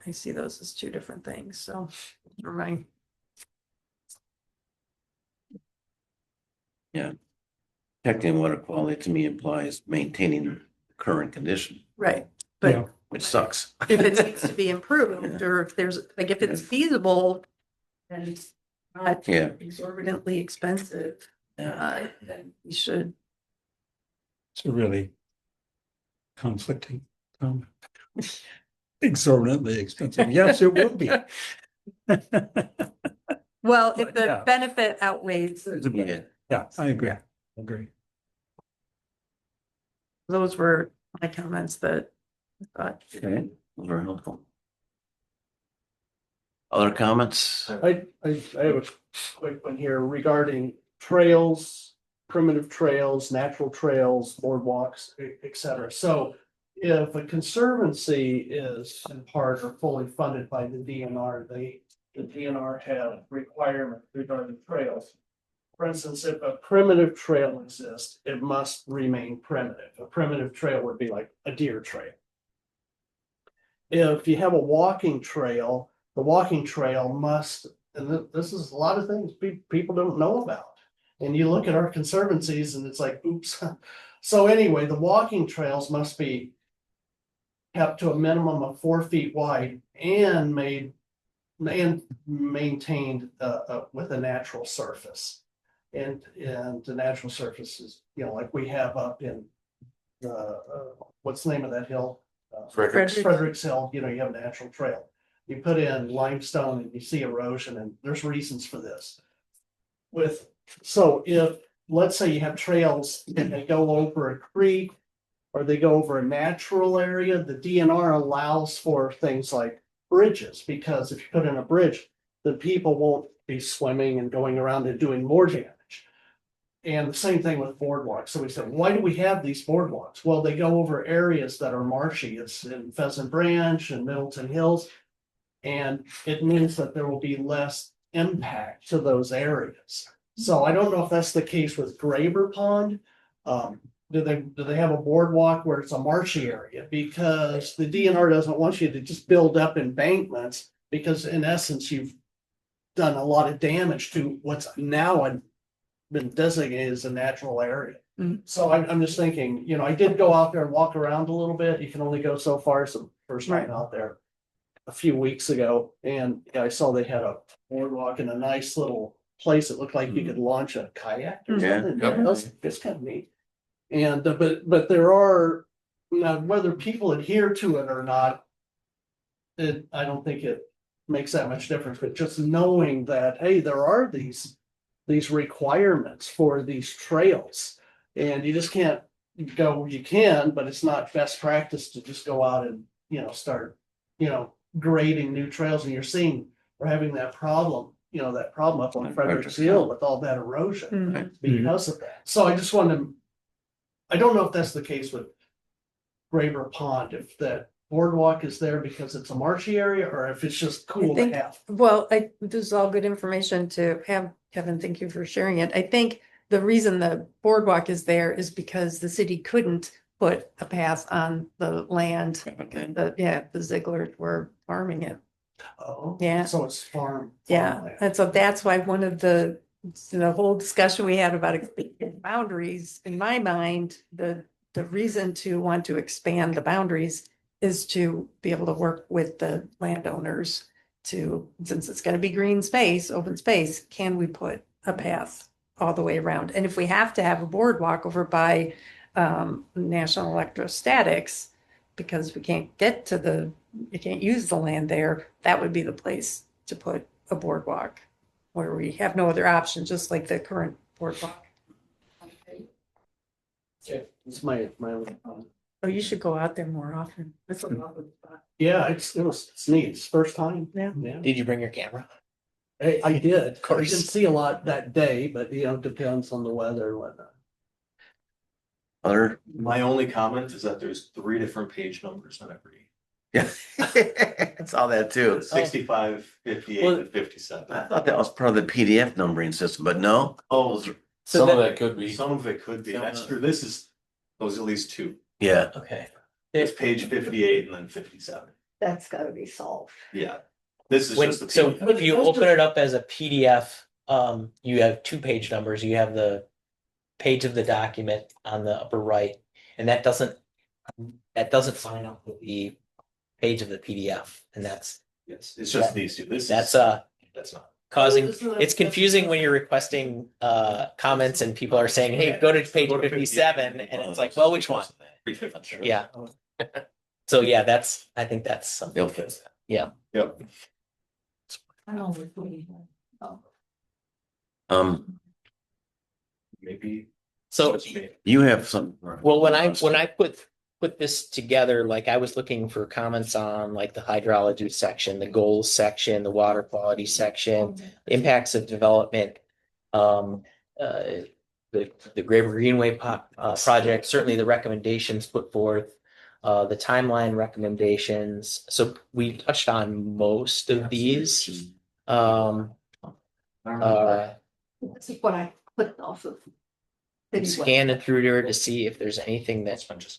I see those as two different things, so never mind. Yeah. Protecting water quality to me implies maintaining the current condition, Right, Yeah. but which sucks. if it needs to be improved, or if there's, like, if it's feasible and it's not Yeah. exorbitantly expensive, then we should. It's a really conflicting. Exorbitantly expensive. Yes, it will be. Well, if the Yeah. benefit outweighs, Yeah. Yeah, I agree. I agree. those were my comments that I thought. Okay, very helpful. Other comments? I have a quick one here regarding trails, primitive trails, natural trails, boardwalks, et cetera. So if a conservancy is in part or fully funded by the DNR, the DNR have requirements regarding trails. For instance, if a primitive trail exists, it must remain primitive. A primitive trail would be like a deer trail. If you have a walking trail, the walking trail must, and this is a lot of things people don't know about. And you look at our conservancies and it's like, oops. So anyway, the walking trails must be kept to a minimum of 4 feet wide and maintained with a natural surface. And the natural surface is, like we have up in what's the name of that hill? Frederick's Hill, you have a natural trail. You put in limestone and you see erosion, and there's reasons for this. So if, let's say you have trails and they go over a creek or they go over a natural area, the DNR allows for things like bridges, because if you put in a bridge, then people won't be swimming and going around and doing more damage. And the same thing with boardwalks. So we said, why do we have these boardwalks? Well, they go over areas that are marshy. It's in Pheasant Branch and Middleton Hills. And it means that there will be less impact to those areas. So I don't know if that's the case with Graber Pond. Do they have a boardwalk where it's a marshy area? Because the DNR doesn't want you to just build up embankments, because in essence, you've done a lot of damage to what's now been designated as a natural area. So I'm just thinking, I did go out there and walk around a little bit. You can only go so far. So first time out there a few weeks ago, and I saw they had a boardwalk in a nice little place. It looked like you could launch a kayak or something. It's kind of neat. And but there are, whether people adhere to it or not, I don't think it makes that much difference. But just knowing that, hey, there are these requirements for these trails, and you just can't go. You can, but it's not best practice to just go out and start grading new trails. And we're having that problem. That problem up on Frederick's Hill with all that erosion because of that. So I just wanted to. I don't know if that's the case with Graber Pond, if that boardwalk is there because it's a marshy area, or if it's just cool to have. Well, this is all good information to have, Kevin. Thank you for sharing it. I think the reason the boardwalk is there is because the city couldn't put a path on the land. The Ziegler were farming it. Oh, Yeah. So it's farm. Yeah, and so that's why one of the whole discussion we had about expanding boundaries, in my mind, the reason to want to expand the boundaries is to be able to work with the landowners since it's going to be green space, open space, can we put a path all the way around? And if we have to have a boardwalk over by National Electrostatics, because we can't use the land there, that would be the place to put a boardwalk where we have no other option, just like the current boardwalk. Okay, it's my only comment. Oh, you should go out there more often. It's a lovely spot. Yeah, it's neat. It's first time. Yeah. Did you bring your camera? I did. Of course. I didn't see a lot that day, but depends on the weather and whatnot. Other? My only comment is that there's 3 different page numbers on every. Yeah. I saw that too. 65, 58, and 57. I thought that was part of the PDF numbering system, but no. Oh, Some of that could be. some of it could be. That's true. Those at least 2. Yeah. Okay. It's page 58 and then 57. That's gotta be solved. Yeah. This is When, just the. so PDF. if you open it up as a PDF, you have 2 page numbers. You have the page of the document on the upper right, and that doesn't line up with the page of the PDF, and that's Yes, it's just these 2. that's not. causing, it's confusing when you're requesting comments and people are saying, hey, go to page 57, and it's like, well, which one? Yeah. So yeah, I think that's something. They'll fix that. Yeah. Yep. I don't know if we- Maybe. So, you have some. well, when I put put this together, like I was looking for comments on like the hydrology section, the goals section, the water quality section, impacts of development. Um, uh, the Graver Greenway project, certainly the recommendations put forth, the timeline recommendations. So we touched on most of these. This is what I clicked off of. I'm scanning through there to see if there's anything that's just.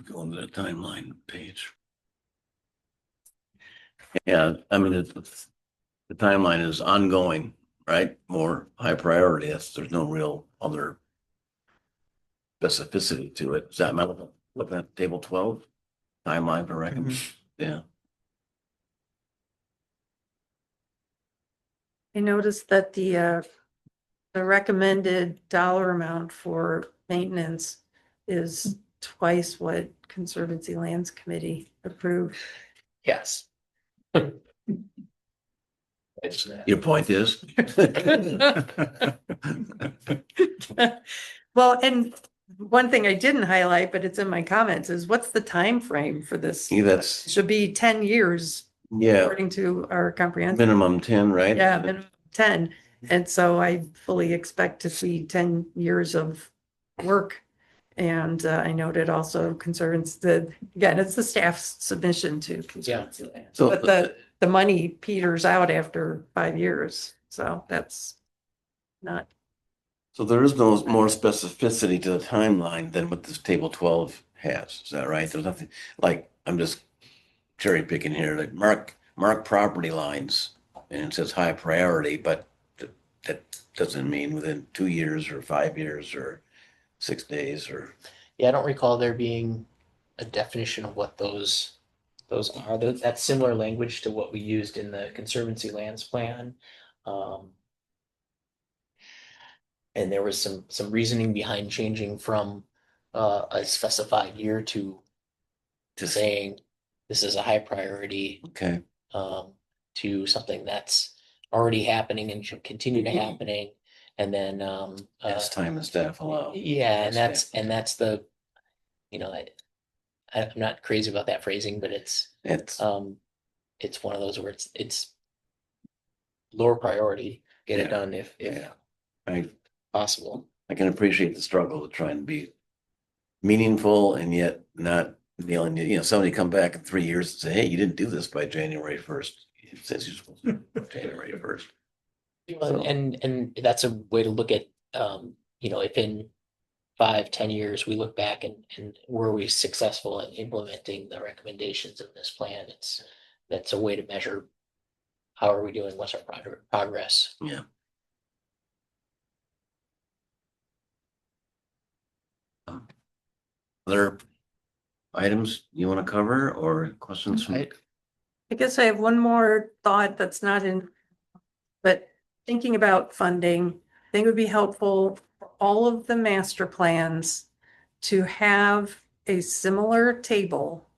Going to the timeline page. Yeah, I mean, the timeline is ongoing, right? More high priority. There's no real other specificity to it. Is that looking at table 12? Timeline for records? Yeah. I noticed that the recommended dollar amount for maintenance is twice what Conservancy Lands Committee approved. Yes. Your point is? Well, and one thing I didn't highlight, but it's in my comments, is what's the time frame for this? See, that's, It should be 10 years yeah, according to our comprehensive. minimum 10, right? Yeah, minimum 10. And so I fully expect to see 10 years of work. And I noted also again, it's the staff's submission to Conservancy Land. So But the money peters out after 5 years. So that's not, So there is no more specificity to the timeline than what this table 12 has. Is that right? There's nothing like, I'm just cherry picking here, like mark property lines and it says high priority, but that doesn't mean within 2 years or 5 years or 6 days or. Yeah, I don't recall there being a definition of what those are. That's similar language to what we used in the Conservancy Lands Plan. And there was some reasoning behind changing from a specified year to saying this is a high priority Okay. to something that's already happening and should continue to happening. And then As time and staff allow. yeah, and that's the, you know, I'm not crazy about that phrasing, but it's one of those where it's lower priority, get it Yeah. done if Yeah. I possible. can appreciate the struggle to try and be meaningful and yet not nailing it. Somebody come back in 3 years and say, hey, you didn't do this by January 1st. It says you're supposed to January 1st. So- And that's a way to look at, if in 5-10 years, we look back and were we successful in implementing the recommendations of this plan? That's a way to measure how are we doing, what's our progress. Yeah. Other items you want to cover or questions from? I guess I have one more thought that's not in, but thinking about funding, I think it would be helpful for all of the master plans to have a similar table,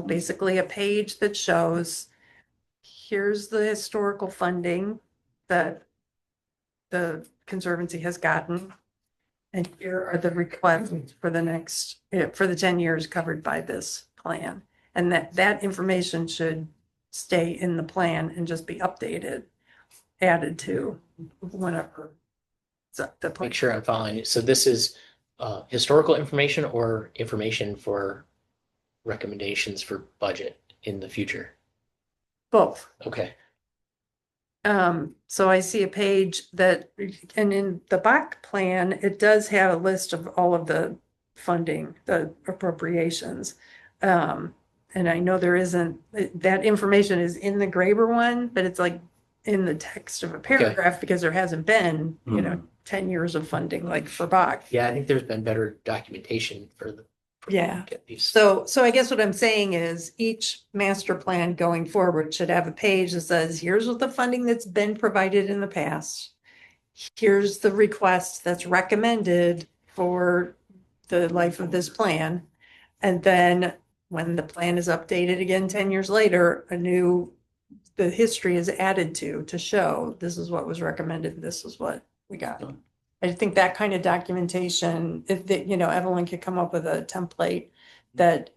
basically a page that shows here's the historical funding that the Conservancy has gotten. And here are the requests for the 10 years covered by this plan. And that information should stay in the plan and just be added to whenever. Make sure I'm following you. So this is historical information or information for recommendations for budget in the future? Both. Okay. So I see a page and in the Bach plan, it does have a list of all of the funding, the appropriations. And I know there isn't, that information is in the Graber one, but it's like in the text of a paragraph because there hasn't been, 10 years of funding like for Bach. Yeah, I think there's been better documentation for Yeah. get these. So I guess what I'm saying is each master plan going forward should have a page that says, here's what the funding that's been provided in the past. Here's the request that's recommended for the life of this plan. And then when the plan is updated again 10 years later, the history is added to show this is what was recommended, this is what we got. I think that kind of documentation, if that, Evelyn could come up with a template that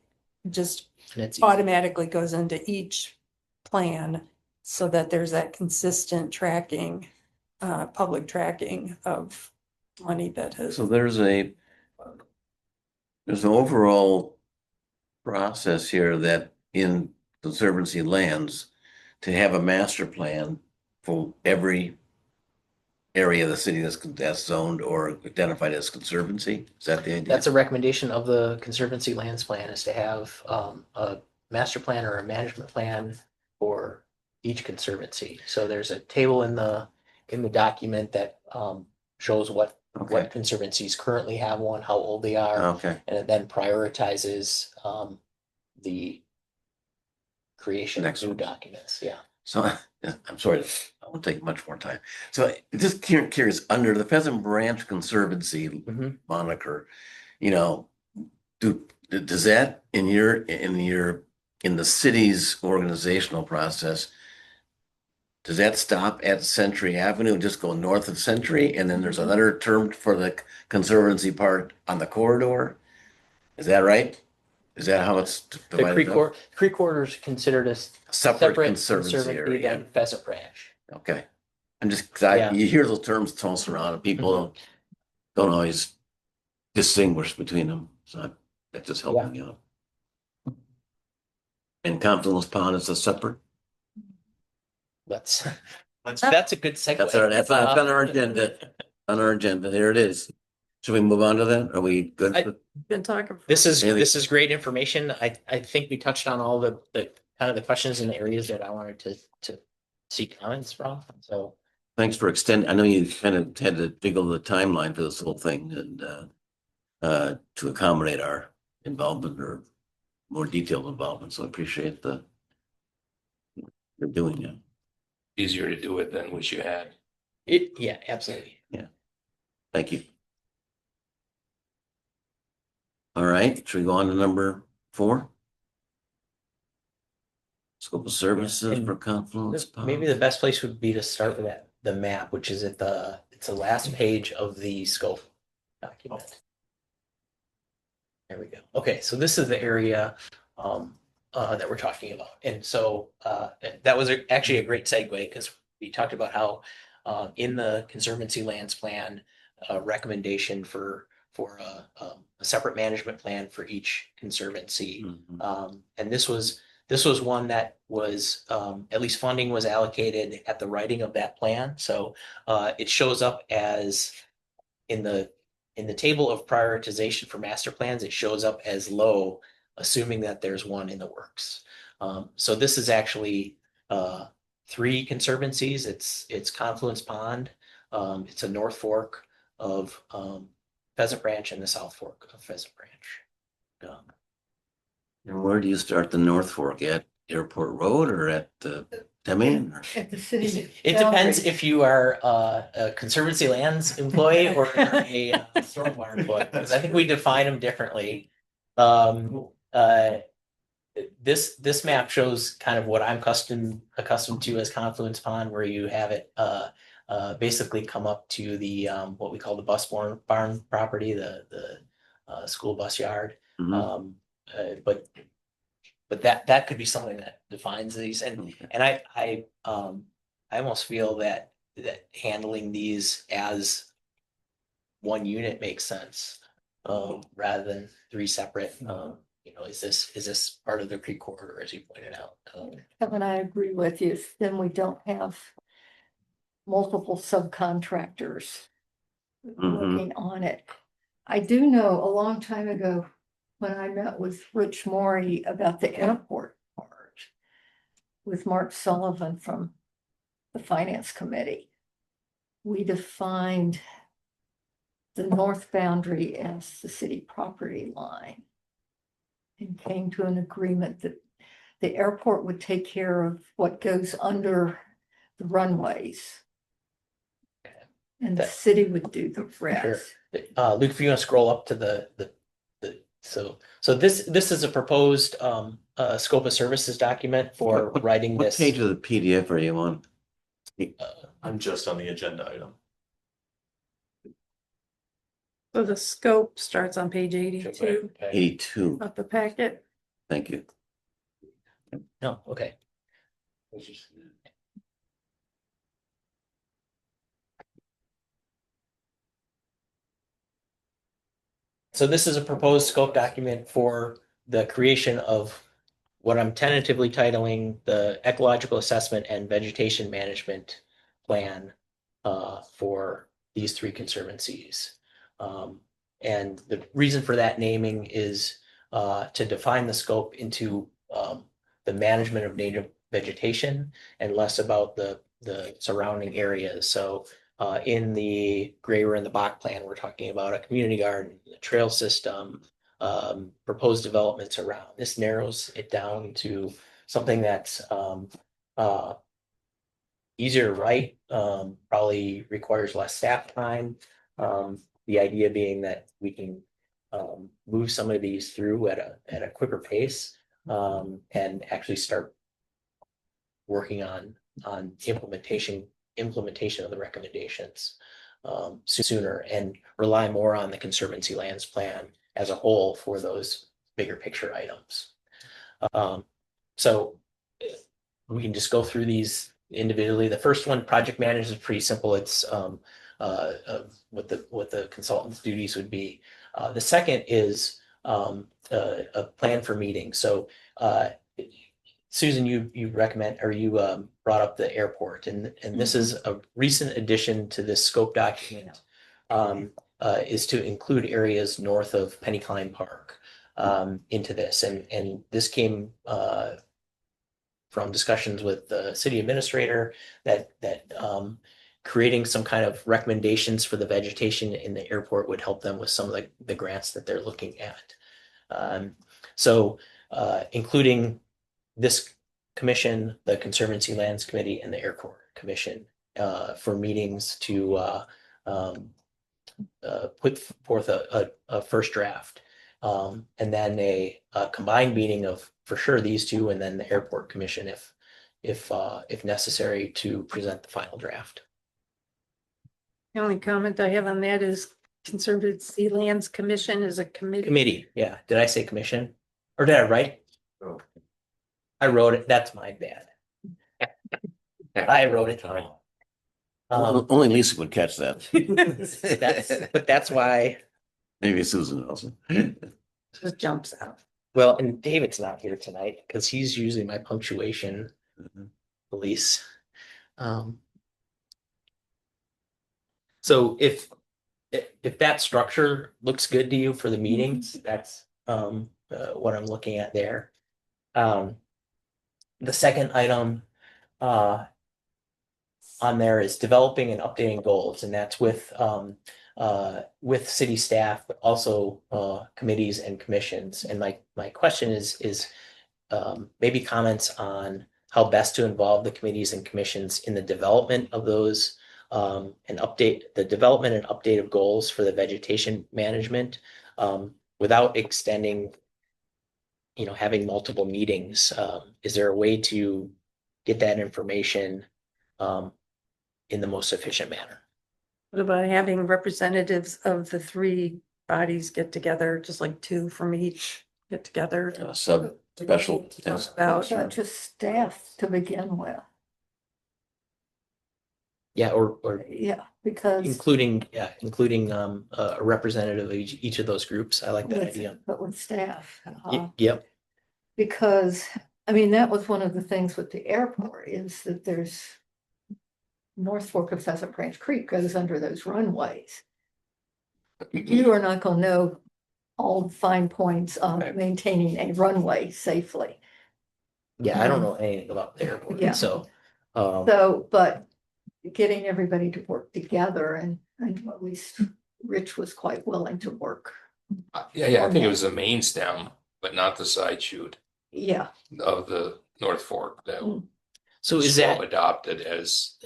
just And it's automatically goes into each plan so that there's that consistent tracking, public tracking of money that has. So there's an overall process here that in conservancy lands to have a master plan for every area of the city that's zoned or identified as conservancy. Is that the idea? That's a recommendation of the Conservancy Lands Plan, is to have a master plan or a management plan for each conservancy. So there's a table in the document that shows what Okay, conservancies currently have one, how old they are, okay. and it then prioritizes the creation of Next new one. documents. Yeah. So I'm sorry, I won't take much more time. So just curious, under the Pheasant Branch Conservancy Mhm. moniker, does that in the city's organizational process, does that stop at Century Avenue and just go north of Century? And then there's another term for the conservancy part on the corridor? Is that right? Is that how it's The divided up? Creek Corridor is considered a Separate separate conservancy conservancy area. than Pheasant Branch. Okay. I'm just, Yeah. you hear those terms tossed around and people don't always distinguish between them. So that just helped me out. And Confluence Pond is a separate, That's Let's, that's a good segue. that's on our agenda. On our agenda, there it is. Should we move on to that? Are we good? Been talking. This is Really? great information. I think we touched on all the kind of the questions and the areas that I wanted to seek comments from. So Thanks for extending. I know you kind of had to jiggle the timeline for this whole thing and to accommodate our involvement or more detailed involvement. So I appreciate you're doing it. Easier to do it than wish you had. yeah, absolutely. Thank you. All right, should we go on to number 4? Scope of services And for Confluence Pond. Maybe the best place would be to start with the map, which is it's the last page of the scope document. There we go. Okay, so this is the area that we're talking about. And so that was actually a great segue, because we talked about how in the Conservancy Lands Plan, recommendation for a separate management plan for each conservancy. Mhm. And this was one that was at least funding was allocated at the writing of that plan. So it shows up as in the table of prioritization for master plans, it shows up as low, assuming that there's one in the works. So this is actually 3 conservancies. It's Confluence Pond, it's a North Fork of Pheasant Branch, and the South Fork of Pheasant Branch. And where do you start the North Fork, at Airport Road or at Deming? Or- At the city. It depends boundaries. if you are a Conservancy Lands employee or a stormwater employee, because I think we define them differently. This map shows kind of what I'm accustomed to as Confluence Pond, where you have it basically come up to the what we call the bus barn property, the school bus yard. Mhm. But that could be something that defines these, and Okay. and I almost feel that handling these as one unit makes sense, rather than 3 separate. Is this part of the Creek Corridor, as you pointed out? Kevin, I agree with you. Then we don't have multiple subcontractors working on it. I do know a long time ago, when I met with Rich Morey about the airport part with Mark Sullivan from the Finance Committee, we defined the north boundary as the city property line and came to an agreement that the airport would take care of what goes under the runways. And the city would do the rest. Luke, if you want to scroll up to so this is a proposed scope of services document for writing What this. page of the PDF are you on? I'm just on the agenda item. So the scope starts on page 82 82. of the packet. Thank you. No, okay. So this is a proposed scope document for the creation of what I'm tentatively titling the Ecological Assessment and Vegetation Management Plan for these three conservancies. And the reason for that naming is to define the scope into the management of native vegetation and less about the surrounding areas. So in the Graver and the Bach plan, we're talking about a community garden, a trail system, proposed developments around. This narrows it down to something that's easier to write, probably requires less staff time. The idea being that we can move some of these through at a quicker pace and actually start working on implementation of the recommendations sooner and rely more on the Conservancy Lands Plan as a whole for those bigger picture items. So we can just go through these individually. The first one, project management, is pretty simple. It's what the consultant's duties would be. The second is a plan for meetings. So Susan, you recommend, or you brought up the airport, and this is a recent addition to this scope document, is to include areas north of Penny Klein Park into this, and this came from discussions with the city administrator that creating some kind of recommendations for the vegetation in the airport would help them with some of the grants that they're looking at. So including this commission, the Conservancy Lands Committee, and the Airport Commission for meetings to put forth a first draft. And then a combined meeting of, for sure, these two, and then the Airport Commission if necessary to present the final draft. The only comment I have on that is Conservancy Lands Commission is a committee. Committee, yeah. Did I say commission? Or did I write? Oh. I wrote it. That's my bad. I wrote it. Only Lisa would catch that. But that's why, Maybe Susan also. Just jumps out. well, and David's not here tonight because he's usually my punctuation police. So if that structure looks good to you for the meetings, that's what I'm looking at there. The second item on there is developing and updating goals, and that's with city staff, but also committees and commissions. And my question is maybe comments on how best to involve the committees and commissions in the development of those and update the development and update of goals for the vegetation management without extending, having multiple meetings. Is there a way to get that information in the most efficient manner? What about having representatives of the three bodies get together, just like two from each get together? Special. Yes. About Not just staff to begin with. Yeah, or Yeah, because. including a representative of each of those groups. I like that with- idea. But with staff. Yep. Because, I mean, that was one of the things with the airport is that there's North Fork of Pheasant Branch Creek goes under those runways. You are not gonna know all the fine points of Right. maintaining a runway safely. Yeah, I don't know anything about the airport, Yeah. so So, but getting everybody to work together and at least Rich was quite willing to work. Yeah, I think it was the main stem, but not the side shoot Yeah, of the North Fork that so is Swab that adopted as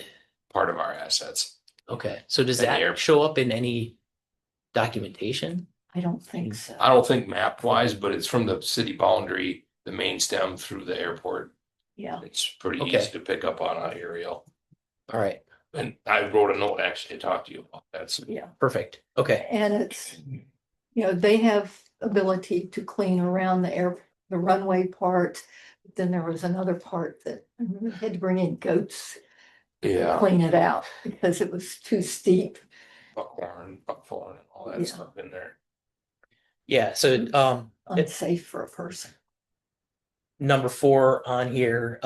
part of our assets. okay? So does And the that air- show up in any documentation? I don't think so. I don't think map wise, but it's from the city boundary, the main stem through the airport. Yeah, It's pretty Okay. easy to pick up on an aerial. All right. And I wrote a note actually to talk to you about that. So Yeah. Perfect. Okay. And it's, they have ability to clean around the runway part. Then there was another part that we had to bring in goats to yeah, clean it out because it was too steep. buckhorn, buckthorn, and all that Yeah. stuff in there. Yeah. So it's Unsafe for a person. number 4 on here.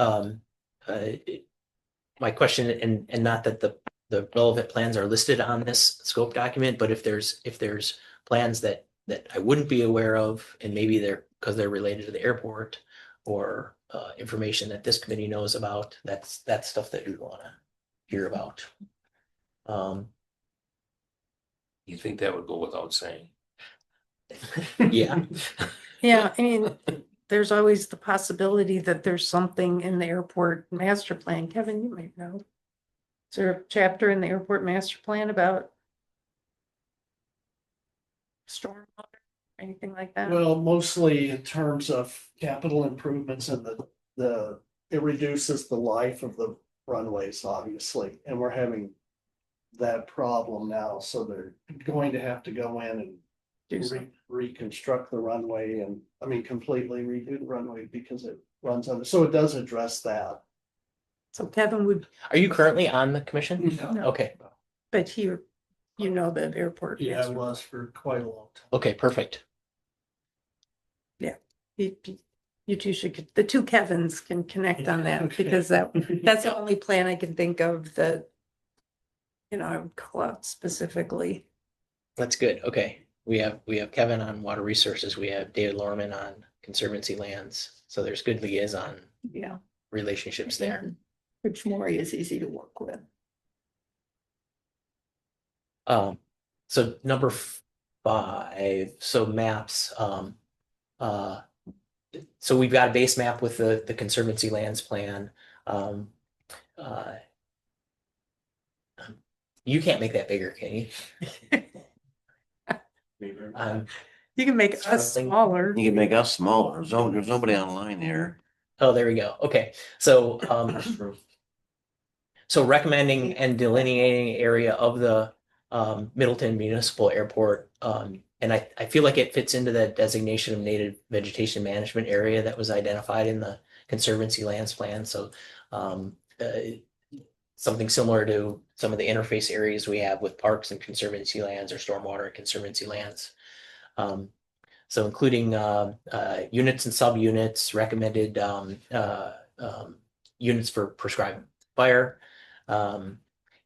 My question, and not that the relevant plans are listed on this scope document, but if there's plans that I wouldn't be aware of, and maybe because they're related to the airport, or information that this committee knows about, that's stuff that we want to hear about. You think that would go without saying? Yeah. Yeah, I mean, there's always the possibility that there's something in the airport master plan. Kevin, you might know. Is there a chapter in the airport master plan about stormwater, anything like that? Well, mostly in terms of capital improvements and it reduces the life of the runways, obviously, and we're having that problem now, so they're going to have to go in and Do something. reconstruct the runway and, completely redo the runway because it runs under, so it does address that. So Kevin would, Are you currently on the commission? No. Okay. but you know that airport. Yeah, it master- was for quite a long time. Okay, perfect. You two should, the two Kevins can connect on that Okay. because that's the only plan I can think of that, I would call out specifically. That's good. Okay. We have Kevin on water resources. We have David Lorman on conservancy lands. So there's good liaison Yeah. relationships there. Rich Maury is easy to work with. So number 5, so maps. So we've got a base map with the conservancy lands plan. You can't make that bigger, can you? You can make us Something- smaller. You can make us smaller. There's nobody online here. Oh, there we go. Okay. So, so recommending and delineating area of the Middleton Municipal Airport. And I feel like it fits into the designation of native vegetation management area that was identified in the Conservancy Lands Plan. So something similar to some of the interface areas we have with parks and conservancy lands, or stormwater and conservancy lands. So including units and subunits, recommended units for prescribed fire,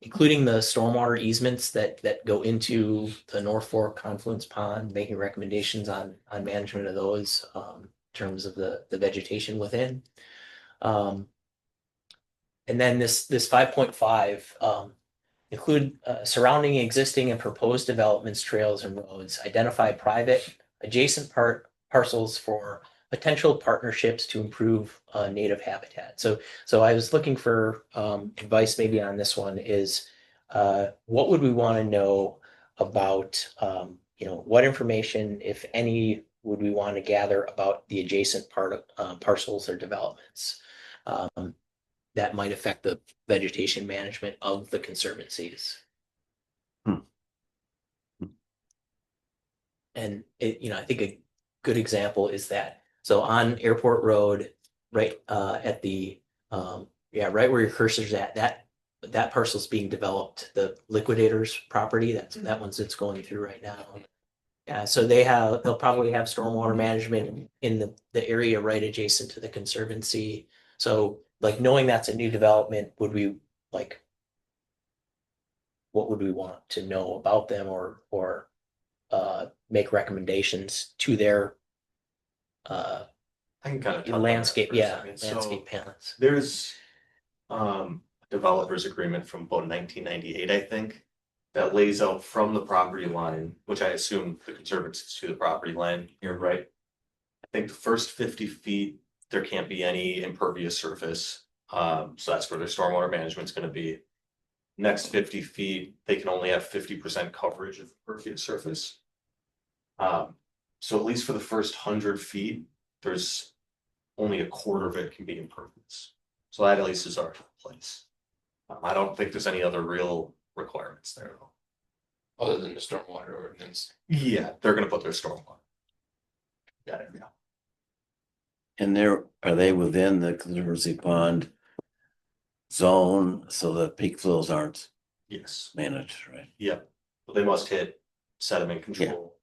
including the stormwater easements that go into the North Fork Confluence Pond, making recommendations on management of those in terms of the vegetation within. And then this 5.5 include surrounding existing and proposed developments, trails, and roads, identify private adjacent parcels for potential partnerships to improve native habitat. So I was looking for advice maybe on this one is what would we want to know about, what information, if any, would we want to gather about the adjacent parcels or developments that might affect the vegetation management of the conservancies. And I think a good example is that, so on Airport Road, right at the right where your cursor's at, that parcel's being developed, the liquidator's property, that one's it's going through right now. Yeah, so they'll probably have stormwater management in the area right adjacent to the conservancy. So like knowing that's a new development, what would we want to know about them, or make recommendations to their I can kind of touch on that landscape, for a second. So landscape plans. there's developers agreement from about 1998, I think, that lays out from the property line, which I assume the conservancy is to the property line here, right? I think the first 50 feet, there can't be any impervious surface. So that's where their stormwater management's gonna be. Next 50 feet, they can only have 50% coverage of impervious surface. So at least for the first 100 feet, there's only a quarter of it can be impervious. So that at least is already in place. I don't think there's any other real requirements there. Other than the stormwater ordinance. Yeah, they're gonna put their stormwater. Got it, yeah. And are they within the Conservancy Pond zone so that peak flows aren't Yes, managed, right? yep, but they must hit sediment control.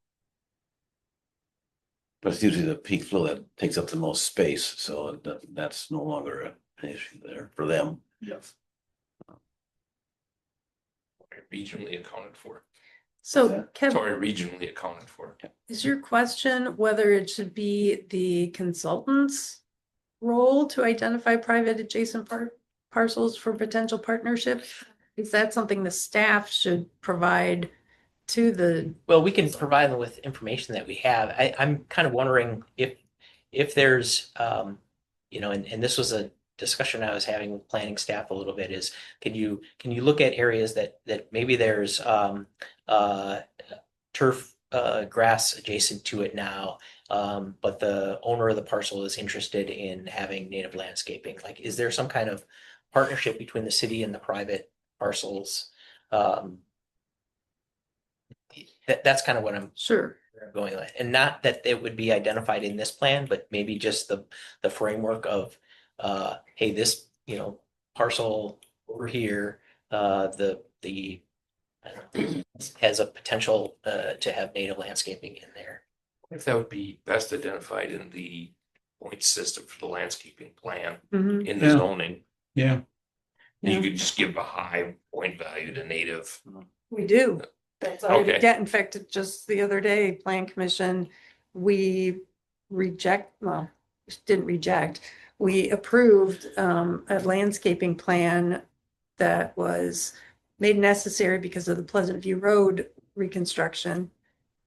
But it's usually the peak flow that takes up the most space, so that's no longer an issue there for them. Yes. Regionally accounted for. So Kevin, Sorry, regionally accounted for. is your question whether it should be the consultant's role to identify private adjacent parcels for potential partnership? Is that something the staff should provide to the, Well, we can provide them with information that we have. I'm kind of wondering if there's, and this was a discussion I was having with planning staff a little bit is, can you look at areas that maybe there's turf grass adjacent to it now, but the owner of the parcel is interested in having native landscaping? Like, is there some kind of partnership between the city and the private parcels? That's kind of what I'm sure, going with, and not that it would be identified in this plan, but maybe just the framework of, hey, this, parcel over here, the I don't know, has a potential to have native landscaping in there. If that would be best identified in the point system for the landscaping plan Mhm. in the Yeah. zoning. Yeah, You could just give a high point value to native. We do. That's already, Okay. yeah, in fact, just the other day, Plan Commission, we didn't reject. We approved a landscaping plan that was made necessary because of the Pleasant View Road reconstruction.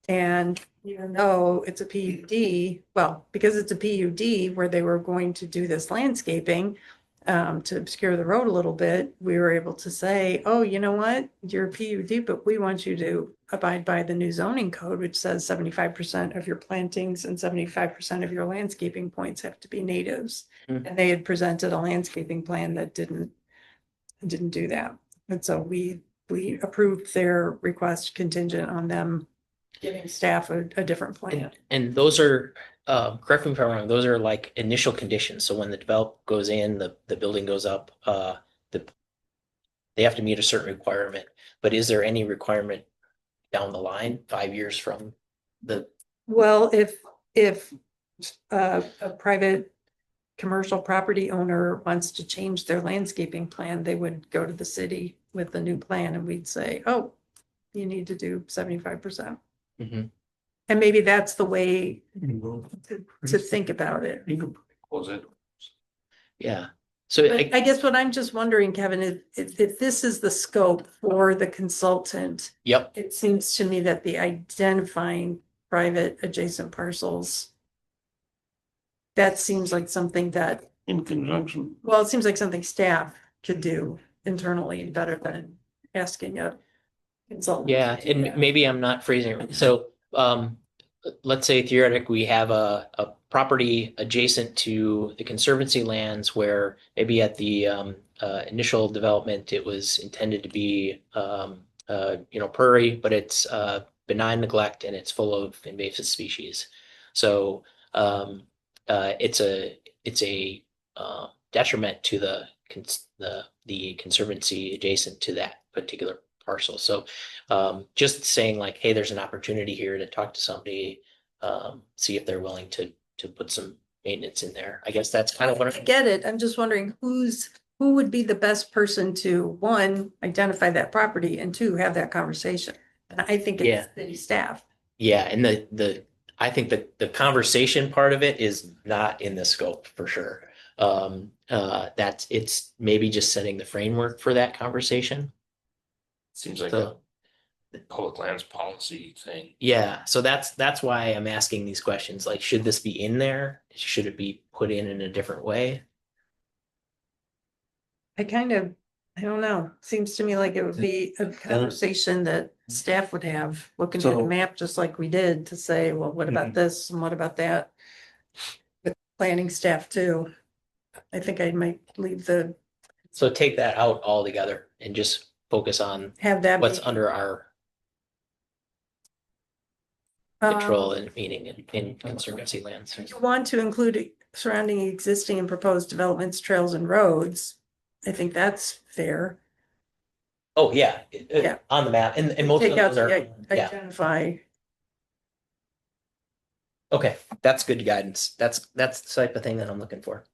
And even though it's a PUD, well, because it's a PUD where they were going to do this landscaping, to obscure the road a little bit, we were able to say, oh, you know what? You're a PUD, but we want you to abide by the new zoning code, which says 75% of your plantings and 75% of your landscaping points have to be natives. Mm. And they had presented a landscaping plan that didn't do that. And so we approved their request contingent on them giving staff a different plan. And those are, correct me if I'm wrong, those are like initial conditions. So when the develop goes in, the building goes up, they have to meet a certain requirement. But is there any requirement down the line, 5 years from the? Well, if a private commercial property owner wants to change their landscaping plan, they would go to the city with the new plan and we'd say, oh, you need to do 75%. Mhm. And maybe that's the way you to think about it. can Close it. Yeah. So But I guess what I'm just wondering, Kevin, is if this is the scope for the consultant, yep. it seems to me that the identifying private adjacent parcels, that seems like something that, In conjunction. well, it seems like something staff could do internally better than asking a consultant. Yeah, to do and that. maybe I'm not phrasing it right. So, let's say theoretically, we have a property adjacent to the conservancy lands where maybe at the initial development, it was intended to be prairie, but it's benign neglect and it's full of invasive species. So it's a detriment to the conservancy adjacent to that particular parcel. So just saying like, hey, there's an opportunity here to talk to somebody, see if they're willing to put some maintenance in there. I guess that's kind of what I get it. I'm just wondering who would be the best person to, one, identify that property and two, have that conversation. And I think Yeah. it's city staff. Yeah, and I think that the conversation part of it is not in the scope for sure. It's maybe just setting the framework for that conversation. Seems like So, a public lands policy thing. yeah, so that's why I'm asking these questions. Like, should this be in there? Should it be put in a different way? I don't know. Seems to me like it would be a conversation that staff would have, looking at the So- map just like we did to say, well, what about this and what about that? With planning staff too. I think I might leave the So take that out altogether and just focus on Have that. what's be, under our control and meaning in conservancy lands. You want to include surrounding existing and proposed developments, trails and roads. I think that's fair. Oh, yeah, Yeah. on the map, and most of Take out those are, the yeah, identify. okay, that's good guidance. That's the type of thing that I'm looking for.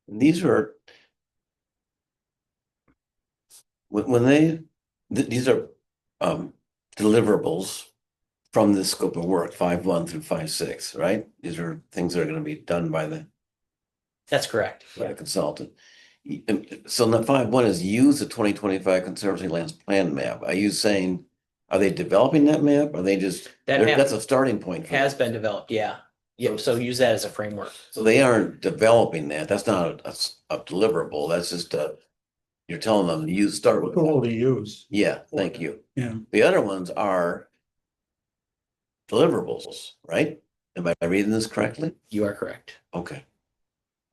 These are. When these are deliverables from the scope of work, 5.1 through 5.6, right? These are things that are gonna be done by the That's correct. by the consultant. So the 5.1 is use the 2025 Conservancy Lands Plan map. Are you saying, are they developing that map? Are they just, That map that's a starting point for has them. been developed, yeah. Yeah, so use that as a framework. So they aren't developing that. That's not a deliverable. That's just you're telling them you start with. Tool to use. Yeah, thank you. Yeah. The other ones are deliverables, right? Am I reading this correctly? You are correct. Okay.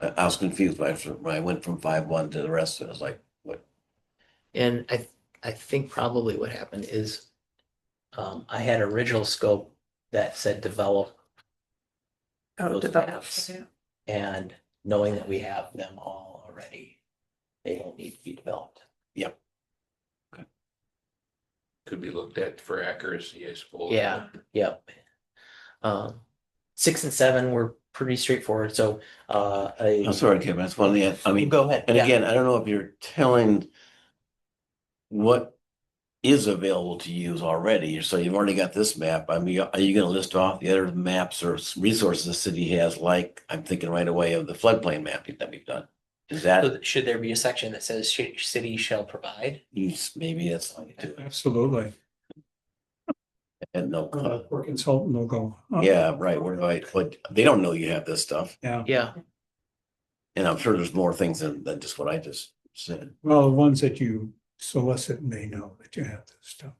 I was confused when I went from 5.1 to the rest. I was like, what? And I think probably what happened is I had original scope that said develop Oh, those develop. maps. And knowing that we have them all already, they don't need to be developed. Could be looked at for accuracy, I suppose. Yeah, yep. 6 and 7 were pretty straightforward, so I'm sorry, Kevin. That's one of the, I mean, go ahead. and Yeah. again, I don't know if you're telling what is available to use already. So you've already got this map. I mean, are you going to list off the other maps or resources the city has? Like, I'm thinking right away of the floodplain mapping that we've done. Is that, So should there be a section that says city shall provide? maybe that's like to Absolutely. and no, Or consultant will go. "Oh, yeah, right. Where do I, but they don't know you have this stuff. Yeah. Yeah, And I'm sure there's more things than just what I just said. Well, the ones that you solicit may know that you have this stuff.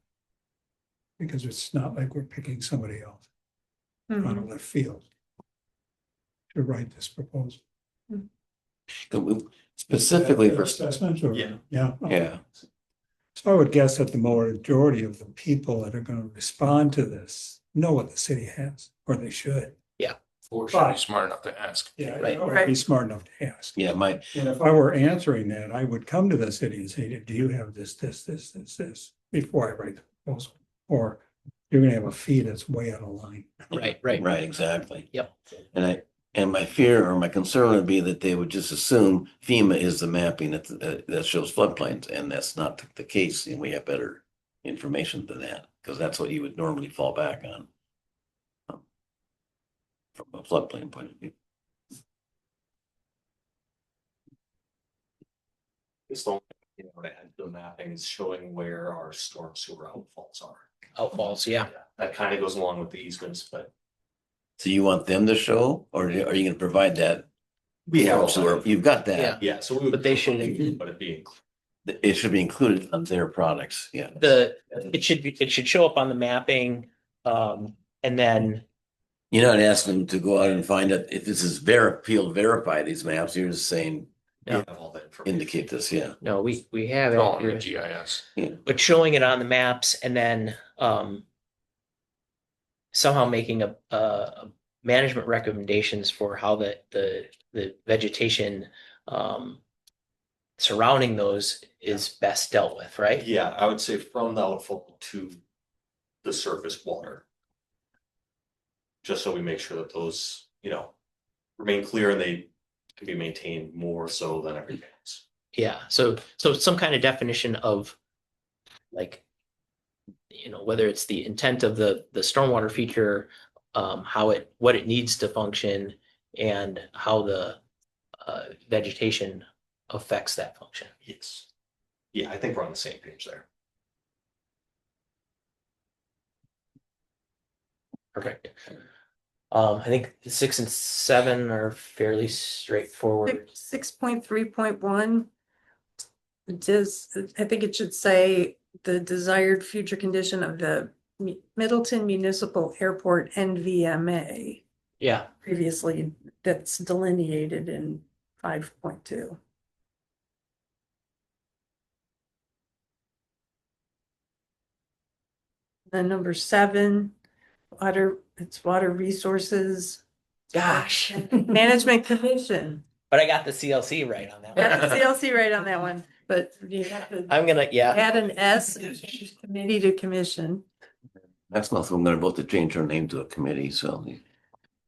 Because it's not like we're picking somebody else out of left field to write this proposal. Specifically for, Assessment or, Yeah. yeah. yeah, So I would guess that the majority of the people that are gonna respond to this know what the city has, or they should. Or should be smart enough to ask. Yeah, Right. or be smart enough to ask. yeah, And if I were answering that, I would come to the city and say, do you have this, before I write the proposal? Or you're gonna have a fee that's way out of line. right. right, exactly. Yep. And my fear or my concern would be that they would just assume FEMA is the mapping that shows floodplains, and that's not the case, and we have better information than that, because that's what you would normally fall back on. From a floodplain point of view. It's the, to add to the mapping is showing where our storm sewer outfalls are. Outfalls, yeah. That kind of goes along with the easements, but So you want them to show, or are you gonna provide that? we have all Sewer? that. You've got that. Yeah. Yeah, so we would. But they should- But it'd be included. It should be included on their products, yeah. It should show up on the mapping, and then, You're not asking them to go out and find it, if this is verify these maps, you're just saying, We have all that information. indicate this, yeah. no, we have It's all in the it, GIS. but showing it on the maps and then, somehow making a management recommendations for how the vegetation, surrounding those is best dealt with, right? Yeah, I would say from the outfall to the surface water. Just so we make sure that those, remain clear and they can be maintained more so than everything else. Yeah, so some kind of definition of like, whether it's the intent of the stormwater feature, what it needs to function and how the vegetation affects that function. Yes. Yeah, I think we're on the same page there. Perfect. I think 6 and 7 are fairly straightforward. 6.3.1. It does, I think it should say the desired future condition of the Middleton Municipal Airport NVMA. Yeah, Previously, that's delineated in 5.2. Then number 7, it's water resources. Gosh, Management Commission. but I got the CLC right on that Got the one. CLC right on that one, but you have to I'm gonna, yeah, add an S, committee to commission. That's nothing, they're about to change their name to a committee, so.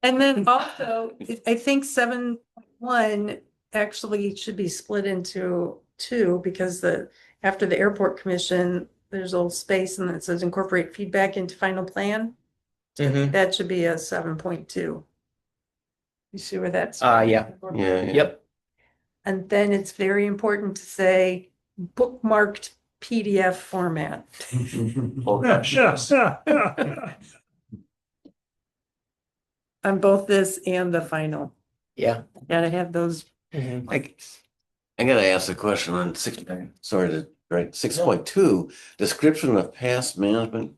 And then also, I think 7.1 actually should be split into 2 because after the airport commission, there's a little space and it says incorporate feedback into final plan. Mhm. That should be a 7.2. You see where that's? Yeah. Yeah, yeah. Yep. And then it's very important to say bookmarked PDF format. On both this and the final. Yeah. Gotta have those. Mhm. Like, I gotta ask a question on right, 6.2, description of past management,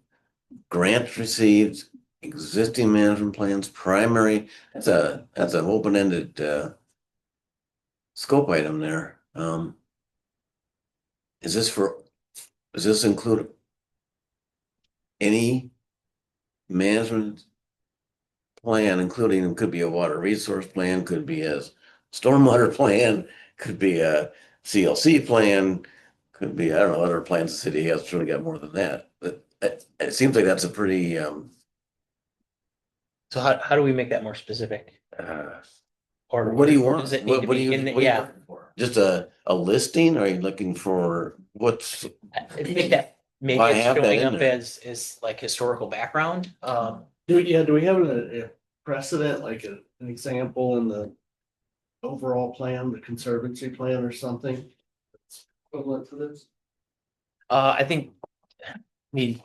grants received, existing management plans, primary, that's an open-ended scope item there. Does this include any management plan, including, it could be a water resource plan, could be a stormwater plan, could be a CLC plan, could be, I don't know, other plans the city has, certainly got more than that, but it seems like that's a pretty, So how do we make that more specific? Or what do you want? Does it need to What do be you- in the, what are you yeah, looking for? Just a listing? Are you looking for what's, make that, maybe Why it's have that showing in up there? as like historical background. Do we have a precedent, like an example in the overall plan, the conservancy plan or something? That's equivalent to this? I think, I mean,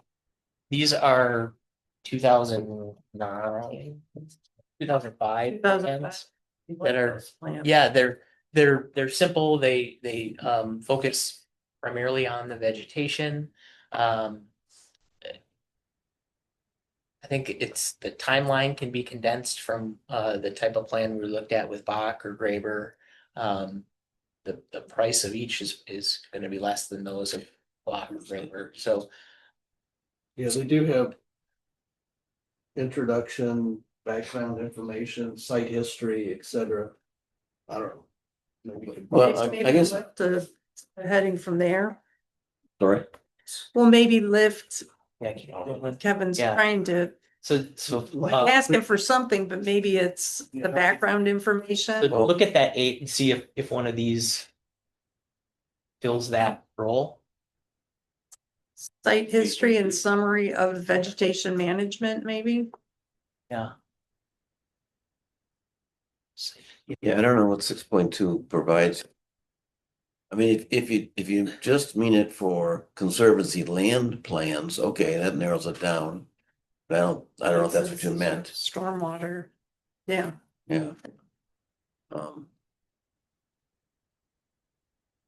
these are 2009, 2005 plans that are, yeah, they're simple. They focus primarily on the vegetation. I think it's the timeline can be condensed from the type of plan we looked at with Bach or Graber. The price of each is gonna be less than those of Bach or Graber, so. Yeah, they do have introduction, background information, site history, etc. I don't know. Maybe we could- well, I guess, The heading from there. sorry. Well, maybe lift, Yeah, keep going. Kevin's Yeah. trying to So ask him for something, but maybe it's the background information. so look at that 8 and see if one of these fills that role. Site history and summary of vegetation management, maybe. Yeah. Yeah, I don't know what 6.2 provides. I mean, if you just mean it for conservancy land plans, okay, that narrows it down. But I don't know if that's what you meant, Stormwater, yeah. yeah.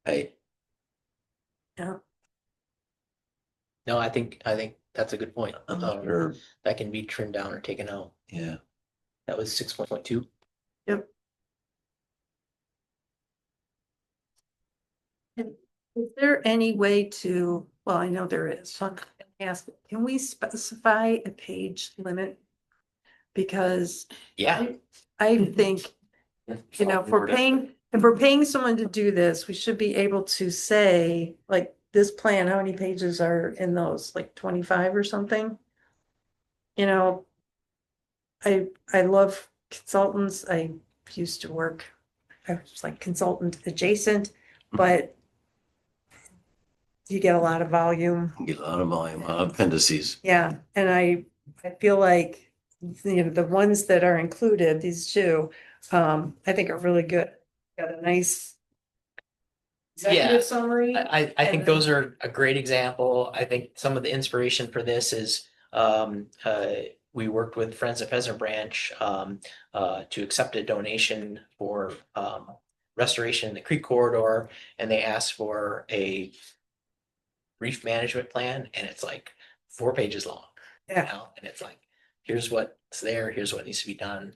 I, No, I think that's a good point. I'm not sure, That can be trimmed down or taken out. yeah. That was 6.2. Yep. Is there any way to, well, I know there is, so I'm gonna ask, can we specify a page limit? Because Yeah. I think, you know, if we're paying someone to do this, we should be able to say, like, this plan, how many pages are in those, like 25 or something? You know, I love consultants. I used to work, I was like consultant adjacent, but you get a lot of volume. Get a lot of volume, a lot of appendices. Yeah, and I feel like, you know, the ones that are included, these two, I think are really good. Got a nice Yeah. executive summary. I think those are a great example. I think some of the inspiration for this is we worked with Friends of Pheasant Branch to accept a donation for restoration in the creek corridor, and they asked for a reef management plan, and it's like 4 pages long. Yeah. You know? And it's like, here's what's there, here's what needs to be done.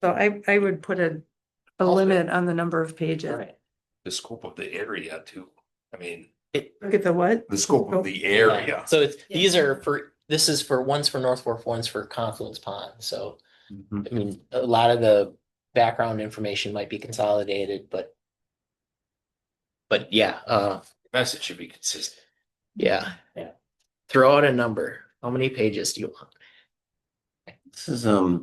So I would put a a limit on the number of pages. Right. The scope of the area too. I mean, Look at the what? the scope of the area. So it's, these are for, this is for, one's for North Fork, one's for Confluence Pond, so. Mhm. I mean, a lot of the background information might be consolidated, but. But yeah, Message should be consistent. yeah. Throw out a number. How many pages do you want? This is, not,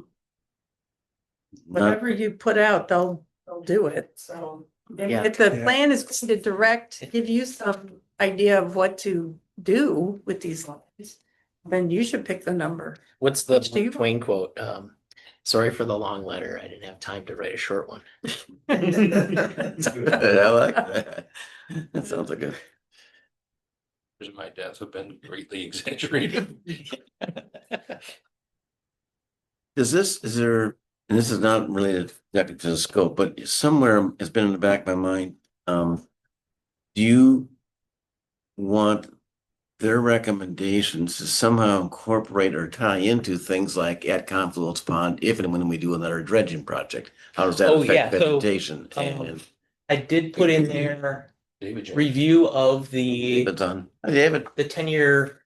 Whatever you put out, they'll do it, so. Yeah. If the Yeah. plan is going to direct, give you some idea of what to do with these lines, then you should pick the number. What's the Which do you Mark Twain quote? Sorry for the long letter. I didn't have time to write a short one. it's good. I like that. That sounds like a, My deaths have been greatly exaggerated. is there, and this is not related exactly to the scope, but somewhere it's been in the back of my mind. Do you want their recommendations to somehow incorporate or tie into things like at Confluence Pond, if and when we do another dredging project? How does that Oh, yeah, affect so, vegetation? And I did put in there David Jones. review of the it's on, David, 10-year.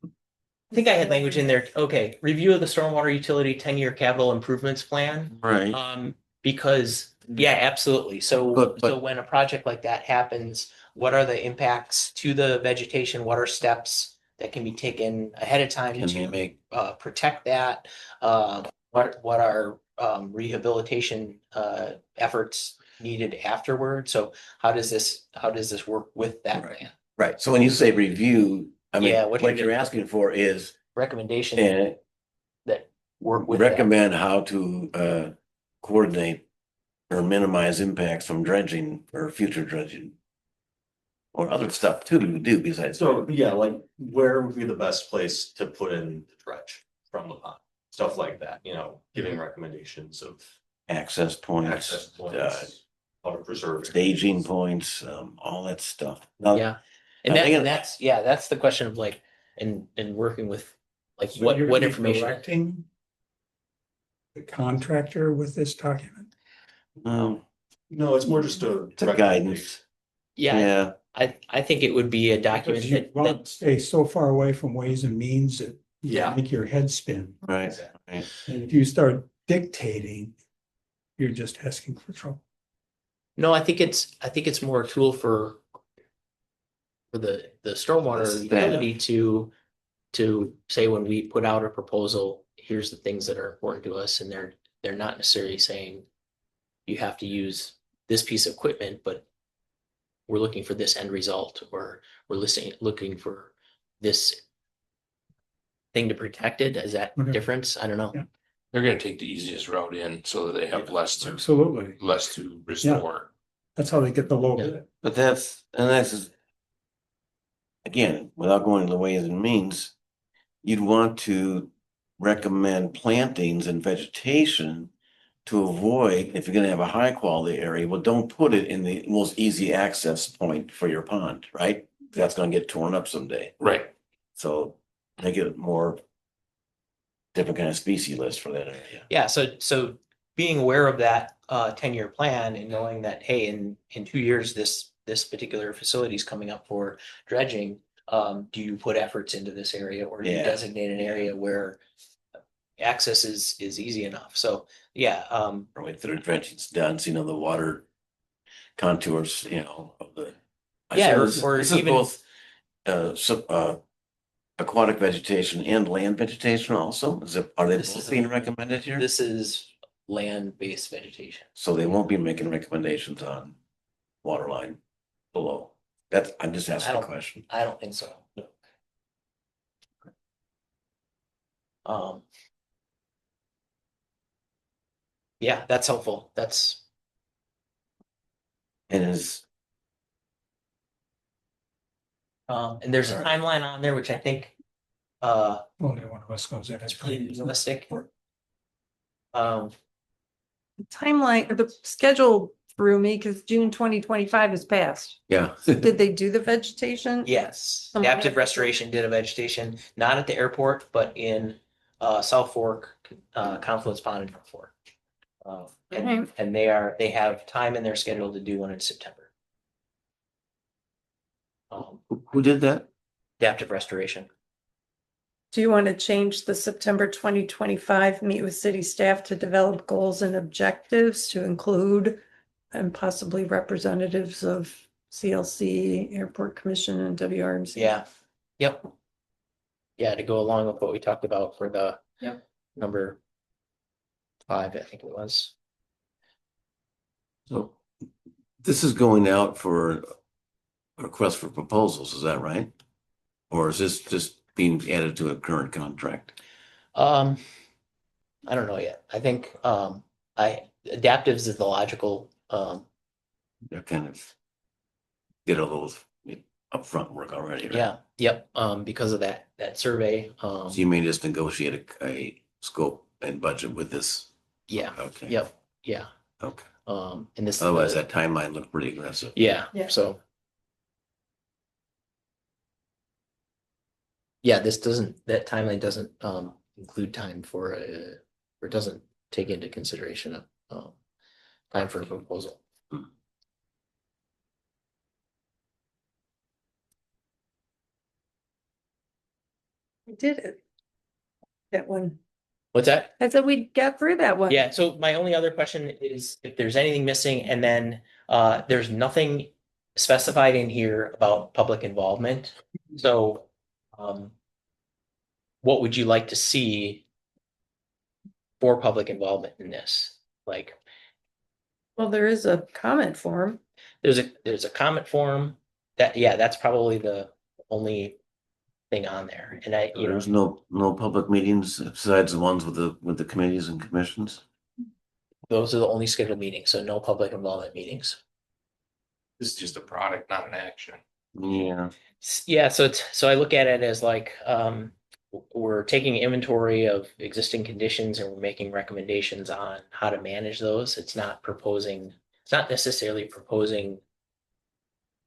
I think I had language in there. Okay, review of the stormwater utility 10-year capital improvements plan. right? Because, yeah, absolutely. So, But- so when a project like that happens, what are the impacts to the vegetation? What are steps that can be taken ahead of time Can they to make, protect that? What are rehabilitation efforts needed afterward? So how does this work with that Right. plan? right, so when you say review, I mean, Yeah, what what you're asking for is, Recommendation and that work with that. recommend how to coordinate or minimize impacts from dredging or future dredging. Or other stuff too to do besides. So, yeah, like where would be the best place to put in the dredge from the pond? Stuff like that, you know, giving recommendations of Access points, access points, how to preserve. staging points, all that stuff. Now, Yeah. And I think that's the question of like, and working with like So you're what gonna be information. directing the contractor with this document? um, No, it's more just a. it's a guidance. Yeah, Yeah, I think it would be a document Because you that want to stay so far away from ways and means that you Yeah. make your head spin. right, right. And if you start dictating, you're just asking for trouble. no, I think it's more a tool for the stormwater That's- utility to say when we put out a proposal, here's the things that are important to us, and they're not necessarily saying you have to use this piece of equipment, but we're looking for this end result, or we're looking for this thing to protect it. Is that Okay. difference? I don't know. Yeah. They're gonna take the easiest route in so that they have less Absolutely. to restore. That's how they get the low Yeah. bid. But that's again, without going to the ways and means, you'd want to recommend plantings and vegetation to avoid, if you're gonna have a high quality area, well, don't put it in the most easy access point for your pond, right? That's gonna get torn up someday. Right. So make it more different kind of species list for that area. Yeah, so being aware of that 10-year plan and knowing that, hey, in 2 years, this particular facility is coming up for dredging. Do you put efforts into this area, or do you Yeah. designate an area where access is easy enough? So yeah, Or wait till the dredging's done, so you know the water contours, of the. I Yeah, say or- this- or this is even- both aquatic vegetation and land vegetation also, are they This both is- being recommended here? this is land-based vegetation. So they won't be making recommendations on water line below. I'm just asking a don't- question. I don't think so. No. Yeah, that's helpful. That's And is, and there's a timeline on there, which I think Only one of us goes in. is pretty realistic. The timeline, or the schedule threw me because June 2025 is passed. yeah. Did they do the vegetation? Yes, Some- adaptive restoration did a vegetation, not at the airport, but in South Fork, Confluence Pond in North Fork. And they have time in their schedule to do one in September. Who did that? Adaptive restoration. Do you want to change the September 2025 meet with city staff to develop goals and objectives to include and possibly representatives of CLC, Airport Commission and WRMC? Yeah, yep. Yeah, to go along with what we talked about for the number 5, I think it was. So this is going out for a request for proposals, is that right? Or is this just being added to a current contract? I don't know yet. I think adaptives is the logical They're kind of did a little upfront work already, right? yeah, yep, because of that survey. So you may just negotiate a scope and budget with this. Yeah, Okay. yep, yeah. Okay. And this Otherwise, that timeline looked pretty aggressive. yeah, Yeah. so. Yeah, that timeline doesn't include time for or doesn't take into consideration time for a proposal. We did it. That one. What's that? I said we got through that one. Yeah, so my only other question is if there's anything missing, and then there's nothing specified in here about public involvement. So what would you like to see for public involvement in this? Like, Well, there is a comment form. there's a comment form that's probably the only thing on there. And There's no public meetings besides the ones with the committees and commissions. those are the only scheduled meetings, so no public involvement meetings. This is just a product, not an action. Yeah. Yeah, so I look at it as like we're taking inventory of existing conditions and we're making recommendations on how to manage those. It's not necessarily proposing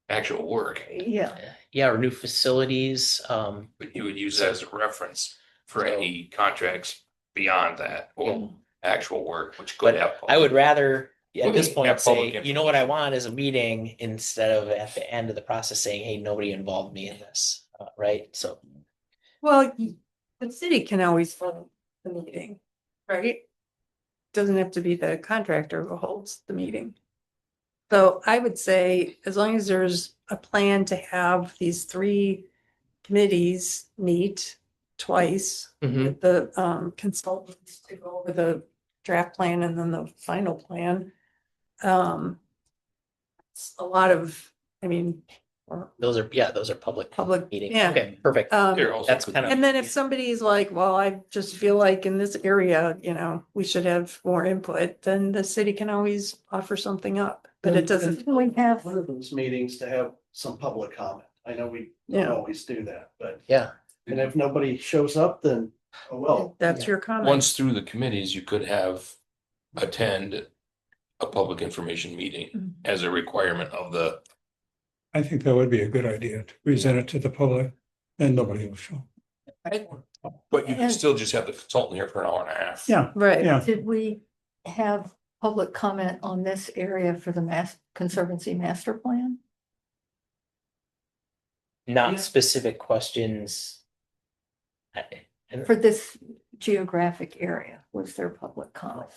Actual work, Yeah, or new facilities. but you would use that as a reference for any contracts beyond that or actual work, which could But have. I would rather at this Have point public say, you know what I want is a meeting instead of at the end of the process saying, hey, nobody involved me in this, right? So Well, the city can always hold the meeting, right? Doesn't have to be the contractor who holds the meeting. So I would say, as long as there's a plan to have these 3 committees meet twice with the consultants to go over the draft plan and then the final plan. It's a lot of, I mean, those are public public, meetings. yeah. Okay, perfect. There also That's could kind of- And then if somebody's like, well, I just feel like in this area, we should have more input, then the city can always offer something up, but it doesn't. we have, One of those meetings to have some public comment. I know we don't Yeah. always do that, but, Yeah, and if nobody shows up, then, oh, well. That's your comment. Once through the committees, you could attend a public information meeting as a requirement of the. I think that would be a good idea to present it to the public and nobody will show. But you can still just have the consultant here for an hour and a half. Yeah, Right. yeah. did we have public comment on this area for the Conservancy Master Plan? not specific questions. For this geographic area, was there public comment?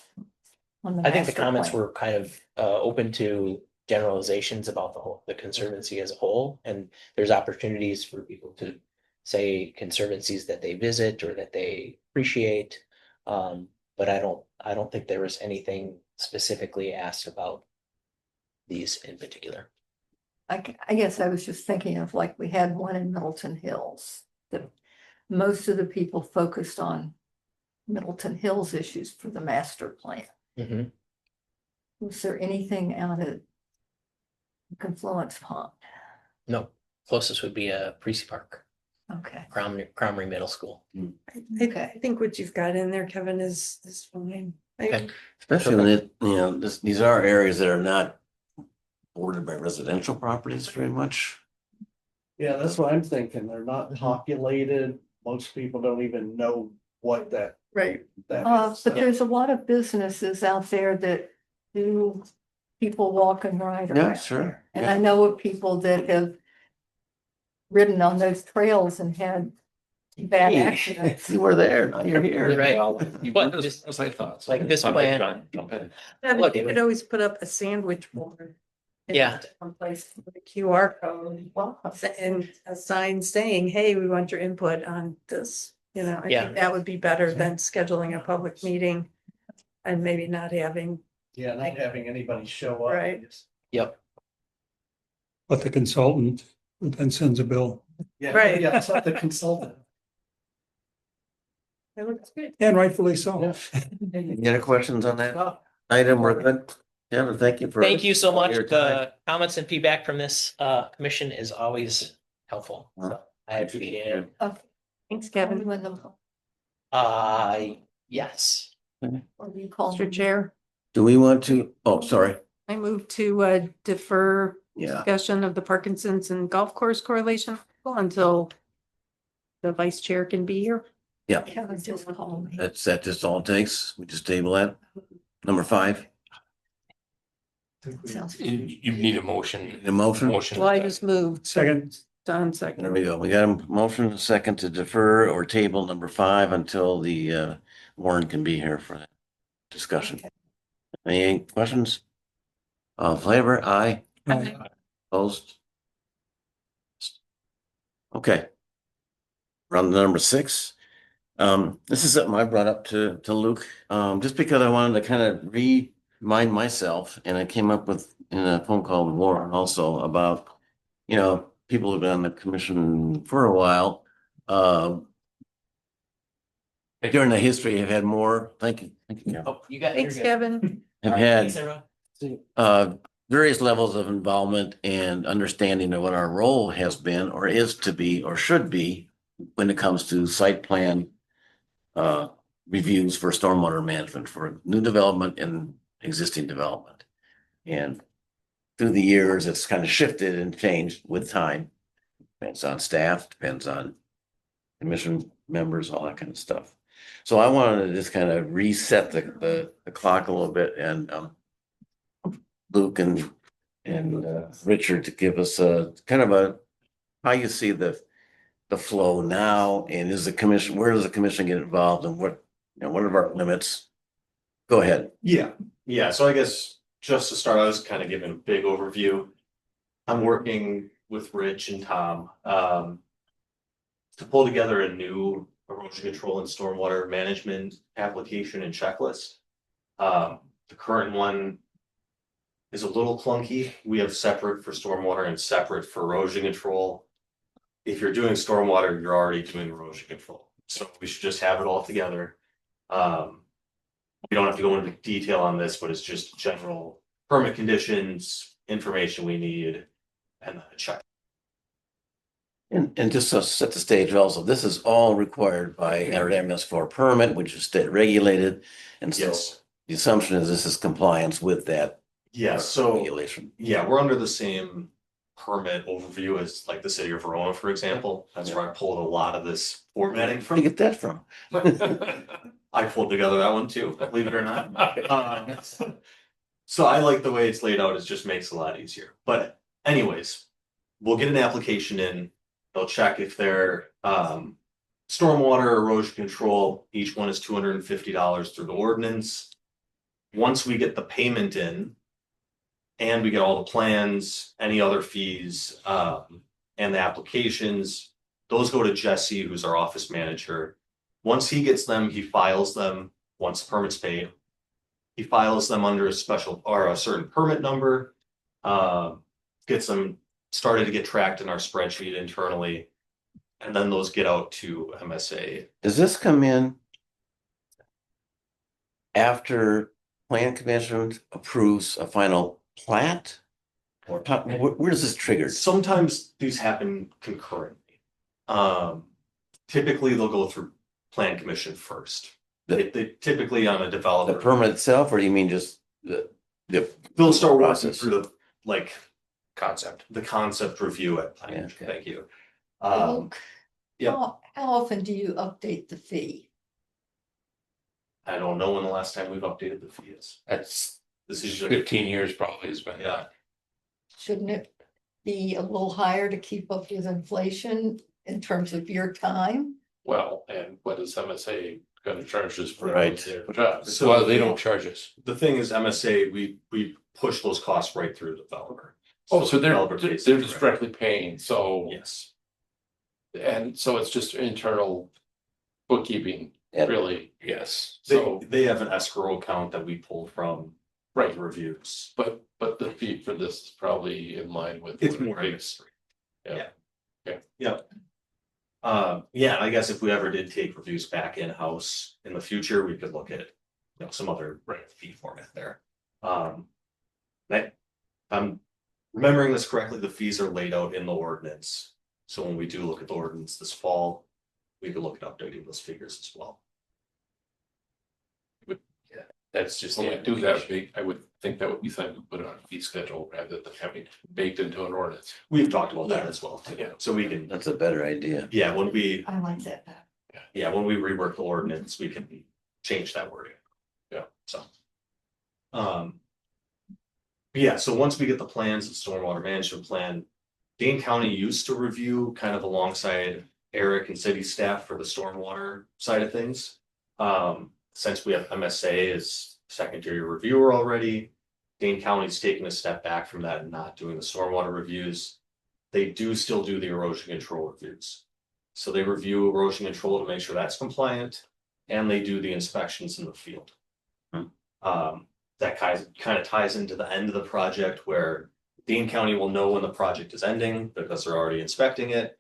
On the I think the master comments plan? were kind of open to generalizations about the conservancy as a whole, and there's opportunities for people to say conservancies that they visit or that they appreciate. But I don't think there was anything specifically asked about these in particular. I guess I was just thinking of like, we had one in Middleton Hills, that most of the people focused on Middleton Hills issues for the master plan. Mhm. Was there anything out at Confluence Pond? No, closest would be a Precy Park, Okay, Cromrie Middle School. okay. I think what you've got in there, Kevin, is fine. Okay. Especially when these are areas that are not bordered by residential properties very much. Yeah, that's what I'm thinking. They're not populated. Most people don't even know what Right. that is. But there's a lot of businesses out there that do people walk and ride Yeah, around sure. there. And Yeah. I know of people that have ridden on those trails and had bad accidents. You were there, now you're here. Right. But That's just what I thought. like this I might plan- jump in. And Look, you could always put up a sandwich board. in Yeah. different place with a QR code and a sign saying, hey, we want your input on this. You know, I Yeah. think that would be better than scheduling a public meeting and maybe not having, Yeah, not having anybody show up. Right. Yep. But the consultant then sends a bill, Yeah, Right. yeah, it's not the consultant. it looks good. and rightfully so. Any other questions on that item? We're good. Yeah, thank you for. Thank you so much. your time. The comments and feedback from this commission is always helpful. So I appreciate it. Thanks, Kevin. When the, Yes. or you call Mr. them. Chair, Do we want to, oh, sorry. I move to defer Yeah, discussion of the Parkinson's and golf course correlation until the vice chair can be here. yeah, Kevin just called me. that just all it takes. We just table that. Number 5, Sounds You need a motion. the motion. Motion. Well, I just moved. Second, Don There second. we go. We got a motion, a second to defer or table number 5 until the Warren can be here for that discussion. Any questions? All in favor? Aye. Opposed? Okay. Round number 6. This is something I brought up to Luke, just because I wanted to kind of remind myself, and I came up with in a phone call with Warren also about, people who've been on the commission for a while, during the history have had more, thank you, Karen. Oh, you got. Thanks, you're good. Kevin. Have All right, had thanks, everyone. various levels of involvement and understanding of what our role has been or is to be or should be when it comes to site plan reviews for stormwater management for new development and existing development. And through the years, it's kind of shifted and changed with time. Depends on staff, depends on commission members, all that kind of stuff. So I wanted to just kind of reset the clock a little bit and Luke and Richard to give us a kind of a how you see the flow now, and is the commission, where does the commission get involved, and what are our limits? Go ahead. Yeah, so I guess just to start, I was kind of giving a big overview. I'm working with Rich and Tom to pull together a new erosion control and stormwater management application and checklist. The current one is a little clunky. We have separate for stormwater and separate for erosion control. If you're doing stormwater, you're already doing erosion control. So we should just have it all together. We don't have to go into detail on this, but it's just general permit conditions, information we need, and then a check. And just to set the stage also, this is all required by our MS4 permit, which is state regulated. And so Yes. the assumption is this is compliance with that Yeah, so regulation. yeah, we're under the same permit overview as like the city of Verona, for example. That's where I pulled a lot of this formatting Where from. do you get that from? I pulled together that one too, believe it or not. So I like the way it's laid out, it just makes it a lot easier. But anyways, we'll get an application in, they'll check if they're stormwater erosion control, each one is $250 through the ordinance. Once we get the payment in, and we get all the plans, any other fees, and the applications, those go to Jesse, who's our office manager. Once he gets them, he files them, once the permit's paid. He files them under a special or a certain permit number, gets them started to get tracked in our spreadsheet internally. And then those get out to MSA. Does this come in after plan commission approves a final plat? Or where is this triggered? Sometimes these happen concurrently. Typically they'll go through plan commission first. They typically on a The developer, permit itself, or do you mean just the they'll start working process? through the Concept. the concept review at Yeah, okay. thank you. Luke, Yep. how often do you update the fee? I don't know when the last time we've updated the fee is. That's This is usually, 15 years probably has been. yeah, Shouldn't it be a little higher to keep up with inflation in terms of your time? Well, and what is MSA gonna charge us for Right. their jobs? So- Well, they don't charge us. the thing is MSA, we push those costs right through the developer. Oh, so the developer pays they're it just directly. directly paying, so, Yes, and so it's just internal bookkeeping, Yeah. really, yes, they, so, they have an escrow account that we pull from right, reviews. but the fee for this is probably in line with. It's what it more pays. industry. Yeah. Okay. Yeah. Yeah, I guess if we ever did take reviews back in-house in the future, we could look at, some other fee format there. That, I'm remembering this correctly, the fees are laid out in the ordinance. So when we do look at the ordinance this fall, we could look at updating those figures as well. That's just, yeah, do that, I would think that would be something to put on a fee schedule rather than having baked into an ordinance. We've talked about that as well, too. Yeah. So we can, That's a better idea. yeah, when we rework the ordinance, we can change that wording. Yeah. So. Yeah, so once we get the plans of stormwater management plan, Dane County used to review kind of alongside Eric and city staff for the stormwater side of things. Since we have MSA as secondary reviewer already, Dane County's taken a step back from that and not doing the stormwater reviews. They do still do the erosion control reviews. So they review erosion control to make sure that's compliant, and they do the inspections in the field. That kind of ties into the end of the project where Dane County will know when the project is ending because they're already inspecting it.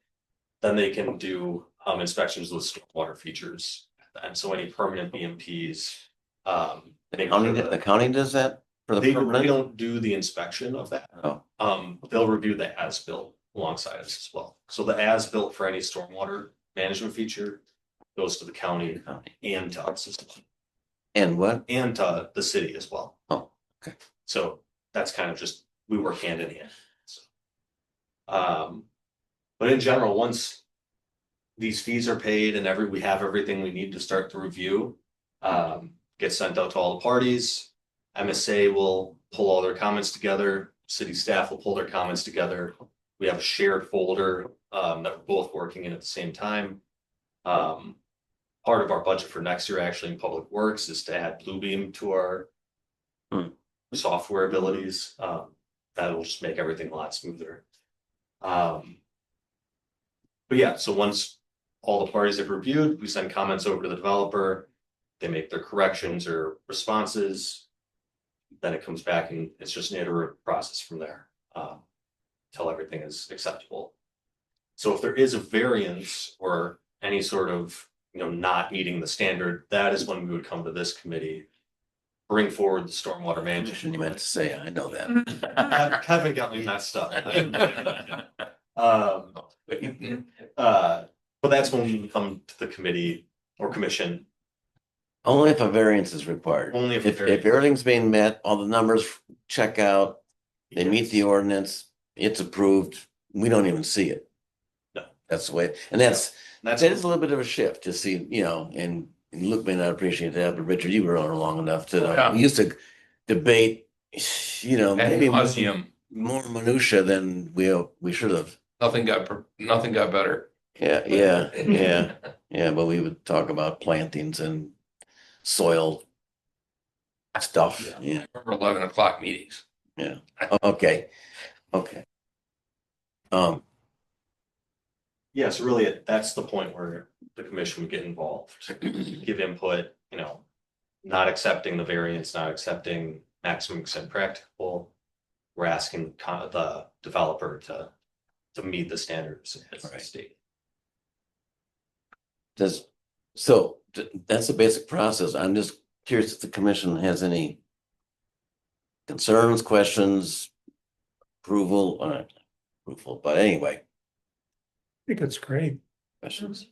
Then they can do inspections with stormwater features. And so any permanent BMPs. The county does that for the We permanent? don't do the inspection of that. Oh, They'll review the as-built alongside us as well. So the as-built for any stormwater management feature goes to the county and to us as well. and what? And to the city as well. Oh, okay. So that's kind of just, we work hand in hand. So, but in general, once these fees are paid and we have everything we need to start the review, get sent out to all the parties. MSA will pull all their comments together, city staff will pull their comments together. We have a shared folder that we're both working in at the same time. Part of our budget for next year, actually in Public Works, is to add Bluebeam to our software abilities. That will just make everything a lot smoother. But yeah, so once all the parties have reviewed, we send comments over to the developer. They make their corrections or responses. Then it comes back and it's just an iterative process from there. Till everything is acceptable. So if there is a variance or any sort of, not meeting the standard, that is when we would come to this committee. Bring forward the stormwater management. You meant to say, I know that. Kevin got me messed up. But that's when we come to the committee or commission, Only if a variance is required. only if. If everything's being met, all the numbers check out, they meet the ordinance, it's approved, we don't even see it. No. That's the way, and that That's, is a little bit of a shift to see, and Luke may not appreciate that, but Richard, you were on long enough to, Yeah. we used to debate, maybe Nauseam. more minutia than we should have. Nothing got better. Yeah, but we would talk about plantings and soil stuff, yeah, Remember 11 o'clock meetings. okay. yes, really, that's the point where the commission would get involved, give input, not accepting the variance, not accepting maximum extent practicable. We're asking the developer to meet the standards as Right. stated. That's the basic process. I'm just curious if the commission has any concerns, questions, approval, but anyway, I think it's great questions.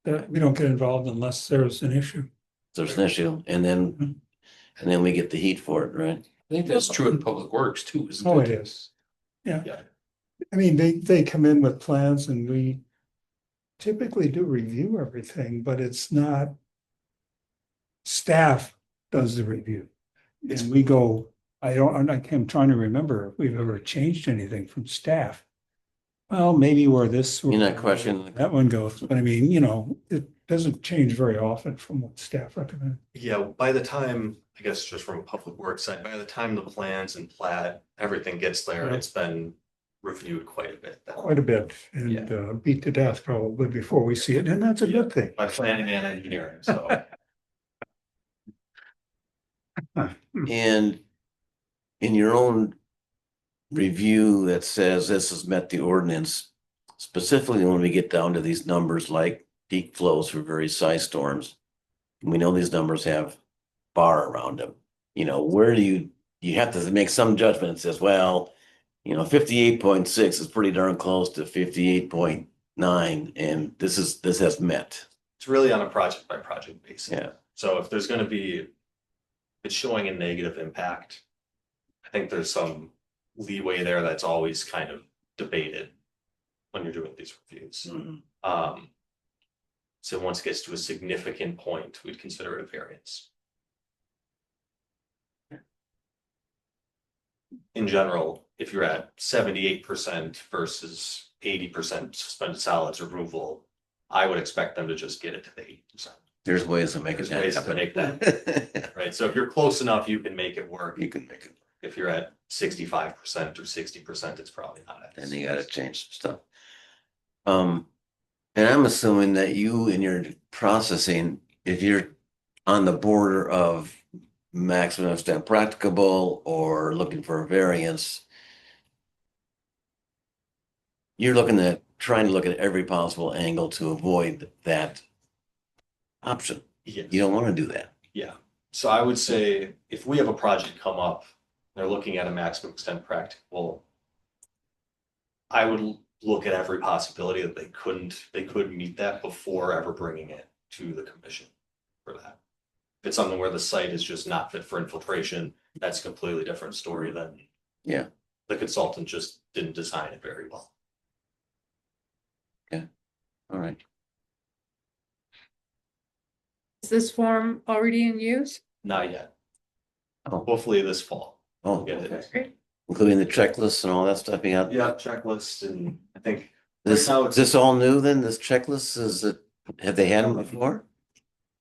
that we don't get involved unless there's an issue. There's an issue, and then we get the heat for it, right? I think that's true in Public Works too, isn't Oh, it? it is. Yeah. Yeah. I mean, they come in with plans and we typically do review everything, but it's not staff does the review. And we go, I'm trying to remember if we've ever changed anything from staff. Well, maybe where this. You're not questioning. That one goes, but I mean, it doesn't change very often from what staff recommend. Yeah, by the time, I guess just from a public works side, by the time the plans and plat, everything gets there, Yeah. it's been reviewed quite a bit. Quite a bit and beat to death probably before we see it. And that's a good thing. By planning and engineering, so. And in your own review that says this has met the ordinance, specifically when we get down to these numbers like peak flows for various size storms, we know these numbers have bar around them. Where do you have to make some judgment that says, well, 58.6 is pretty darn close to 58.9, and this has met. It's really on a project by project basis. Yeah. So if there's gonna be, it's showing a negative impact, I think there's some leeway there that's always kind of debated when you're doing these reviews. So once it gets to a significant point, we'd consider it a variance. In general, if you're at 78% versus 80% suspended solids removal, I would expect them to just get it to the 80%. There's ways to make There's it ways to happen. make that, right? So if you're close enough, you can make it work. You can make it. If you're at 65% or 60%, it's probably not. And you gotta change some stuff. And I'm assuming that you in your processing, if you're on the border of maximum extent practicable or looking for a variance, you're trying to look at every possible angle to avoid that option. Yes. You don't want to do that. Yeah, so I would say if we have a project come up, they're looking at a maximum extent practicable. I would look at every possibility that they could meet that before ever bringing it to the commission for that. If it's something where the site is just not fit for infiltration, that's a completely different story than. Yeah. The consultant just didn't design it very well. All right. Is this form already in use? Not yet. Oh. Hopefully this fall. Oh, Get it. Great. including the checklists and all that stuff you got. Yeah, checklist and I think. This, right now is this all new then? This checklist have they had them before?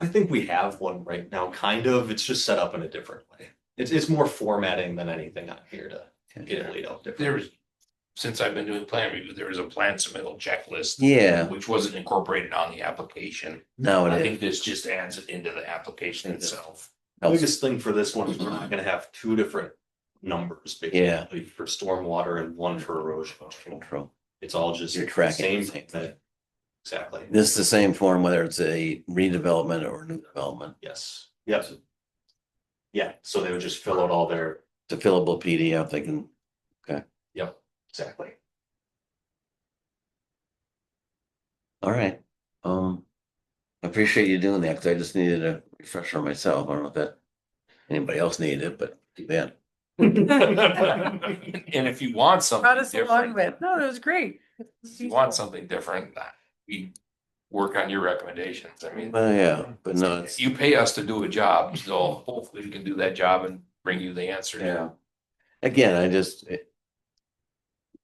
I think we have one right now, kind of. It's just set up in a different way. It's more formatting than anything on here to get it laid out different. Since I've been doing plan review, there was a plan submittal checklist. Yeah, Which wasn't incorporated on the application. now I it think this just adds it into the application itself. The is. biggest thing for this one is we're not gonna have two different numbers. Yeah. basically, For stormwater and one for erosion control. It's all just. You're tracking the Same same thing. Exactly. This is the same form, whether it's a redevelopment or new development. Yes, yep. Yeah, so they would just fill out all their, It's a fillable PDF. They can, yep, exactly. all right. I appreciate you doing that because I just needed a refresher myself. I don't know if that anybody else needed it, but too bad. And if you want Brought something us along different, with, no, it was great. if you want something different, we work on your recommendations. I mean, Well, yeah, but no, it's, you pay us to do a job, so hopefully we can do that job and bring you the answer. yeah. Again,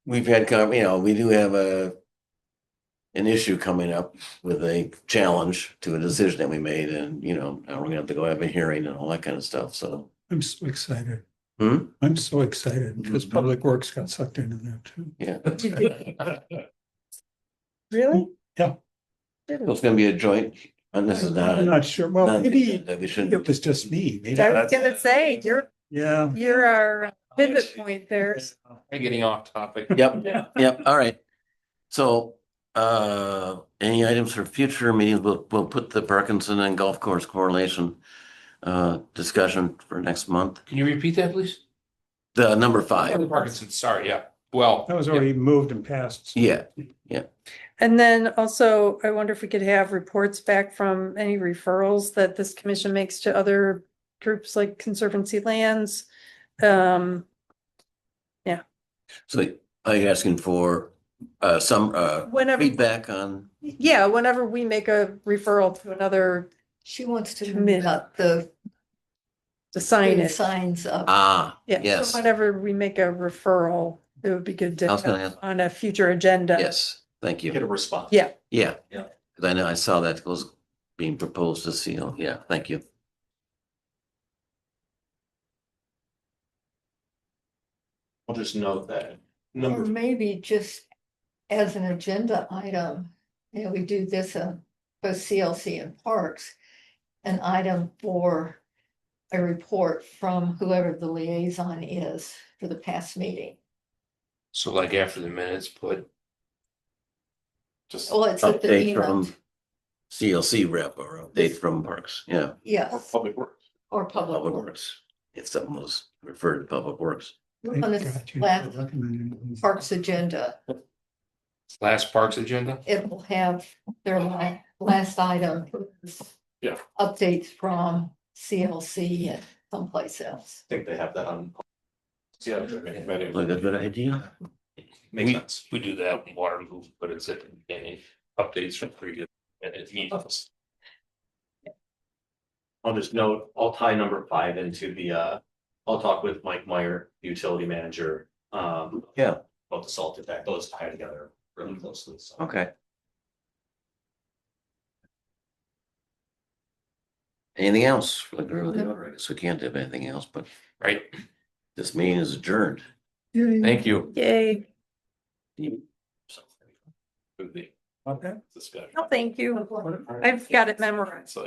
we've had, we do have an issue coming up with a challenge to a decision that we made and, now we're gonna have to go have a hearing and all that kind of stuff. So, I'm so excited. Hmm? I'm so excited because Public Works got sucked into that too. yeah. Really? Yeah. So it's gonna be a joint, and this is not. I'm not sure. Well, not- maybe that we shouldn't. it was just me. Maybe I was that's- gonna say, Yeah. you're our pivot point there. We're getting off topic. Yep, yep, all right. So, any items for future meetings, we'll put the Parkinson and golf course correlation discussion for next month. Can you repeat that, please? The number 5. Parkinson, sorry, yeah. Well. That was already moved and passed. Yeah, And then also, I wonder if we could have reports back from any referrals that this commission makes to other groups like Conservancy Lands. so are you asking for some Whenever, feedback on? yeah, whenever we make a referral to another She wants to Commit. got the sign big it. signs up. Ah, Yeah, yes, so whenever we make a referral, it would be good I to was gonna have ask- on a future agenda. yes, thank Get you. a response. Yeah. Yeah. Yeah. Cause I know I saw that was being proposed to seal. Yeah, thank you. I'll just note that. Or Number, maybe just as an agenda item, we do this both CLC and parks. An item for a report from whoever the liaison is for the past meeting. So like after the minutes, put. Just Well, it's at the Update end, from CLC rep or update from Parks. Yeah, yes, public works. or public Public works. Works. If something was referred to Public Works. On this last parks agenda, Last parks agenda? it will have their last item. Yeah. Updates from CLC and someplace else. I think they have that on. Yeah. Like a good idea. Makes sense. We do that in water move, but it's at the beginning, updates from previous. And it means. I'll just note, I'll tie number 5 into the, I'll talk with Mike Meyer, utility manager. Yeah. About the salt impact, those tie together really closely, so. Okay. Anything else for the girl? I guess we can't have anything else, but Right, this meeting is adjourned. thank you. Yay. Okay. Oh, thank you. I've got it memorized.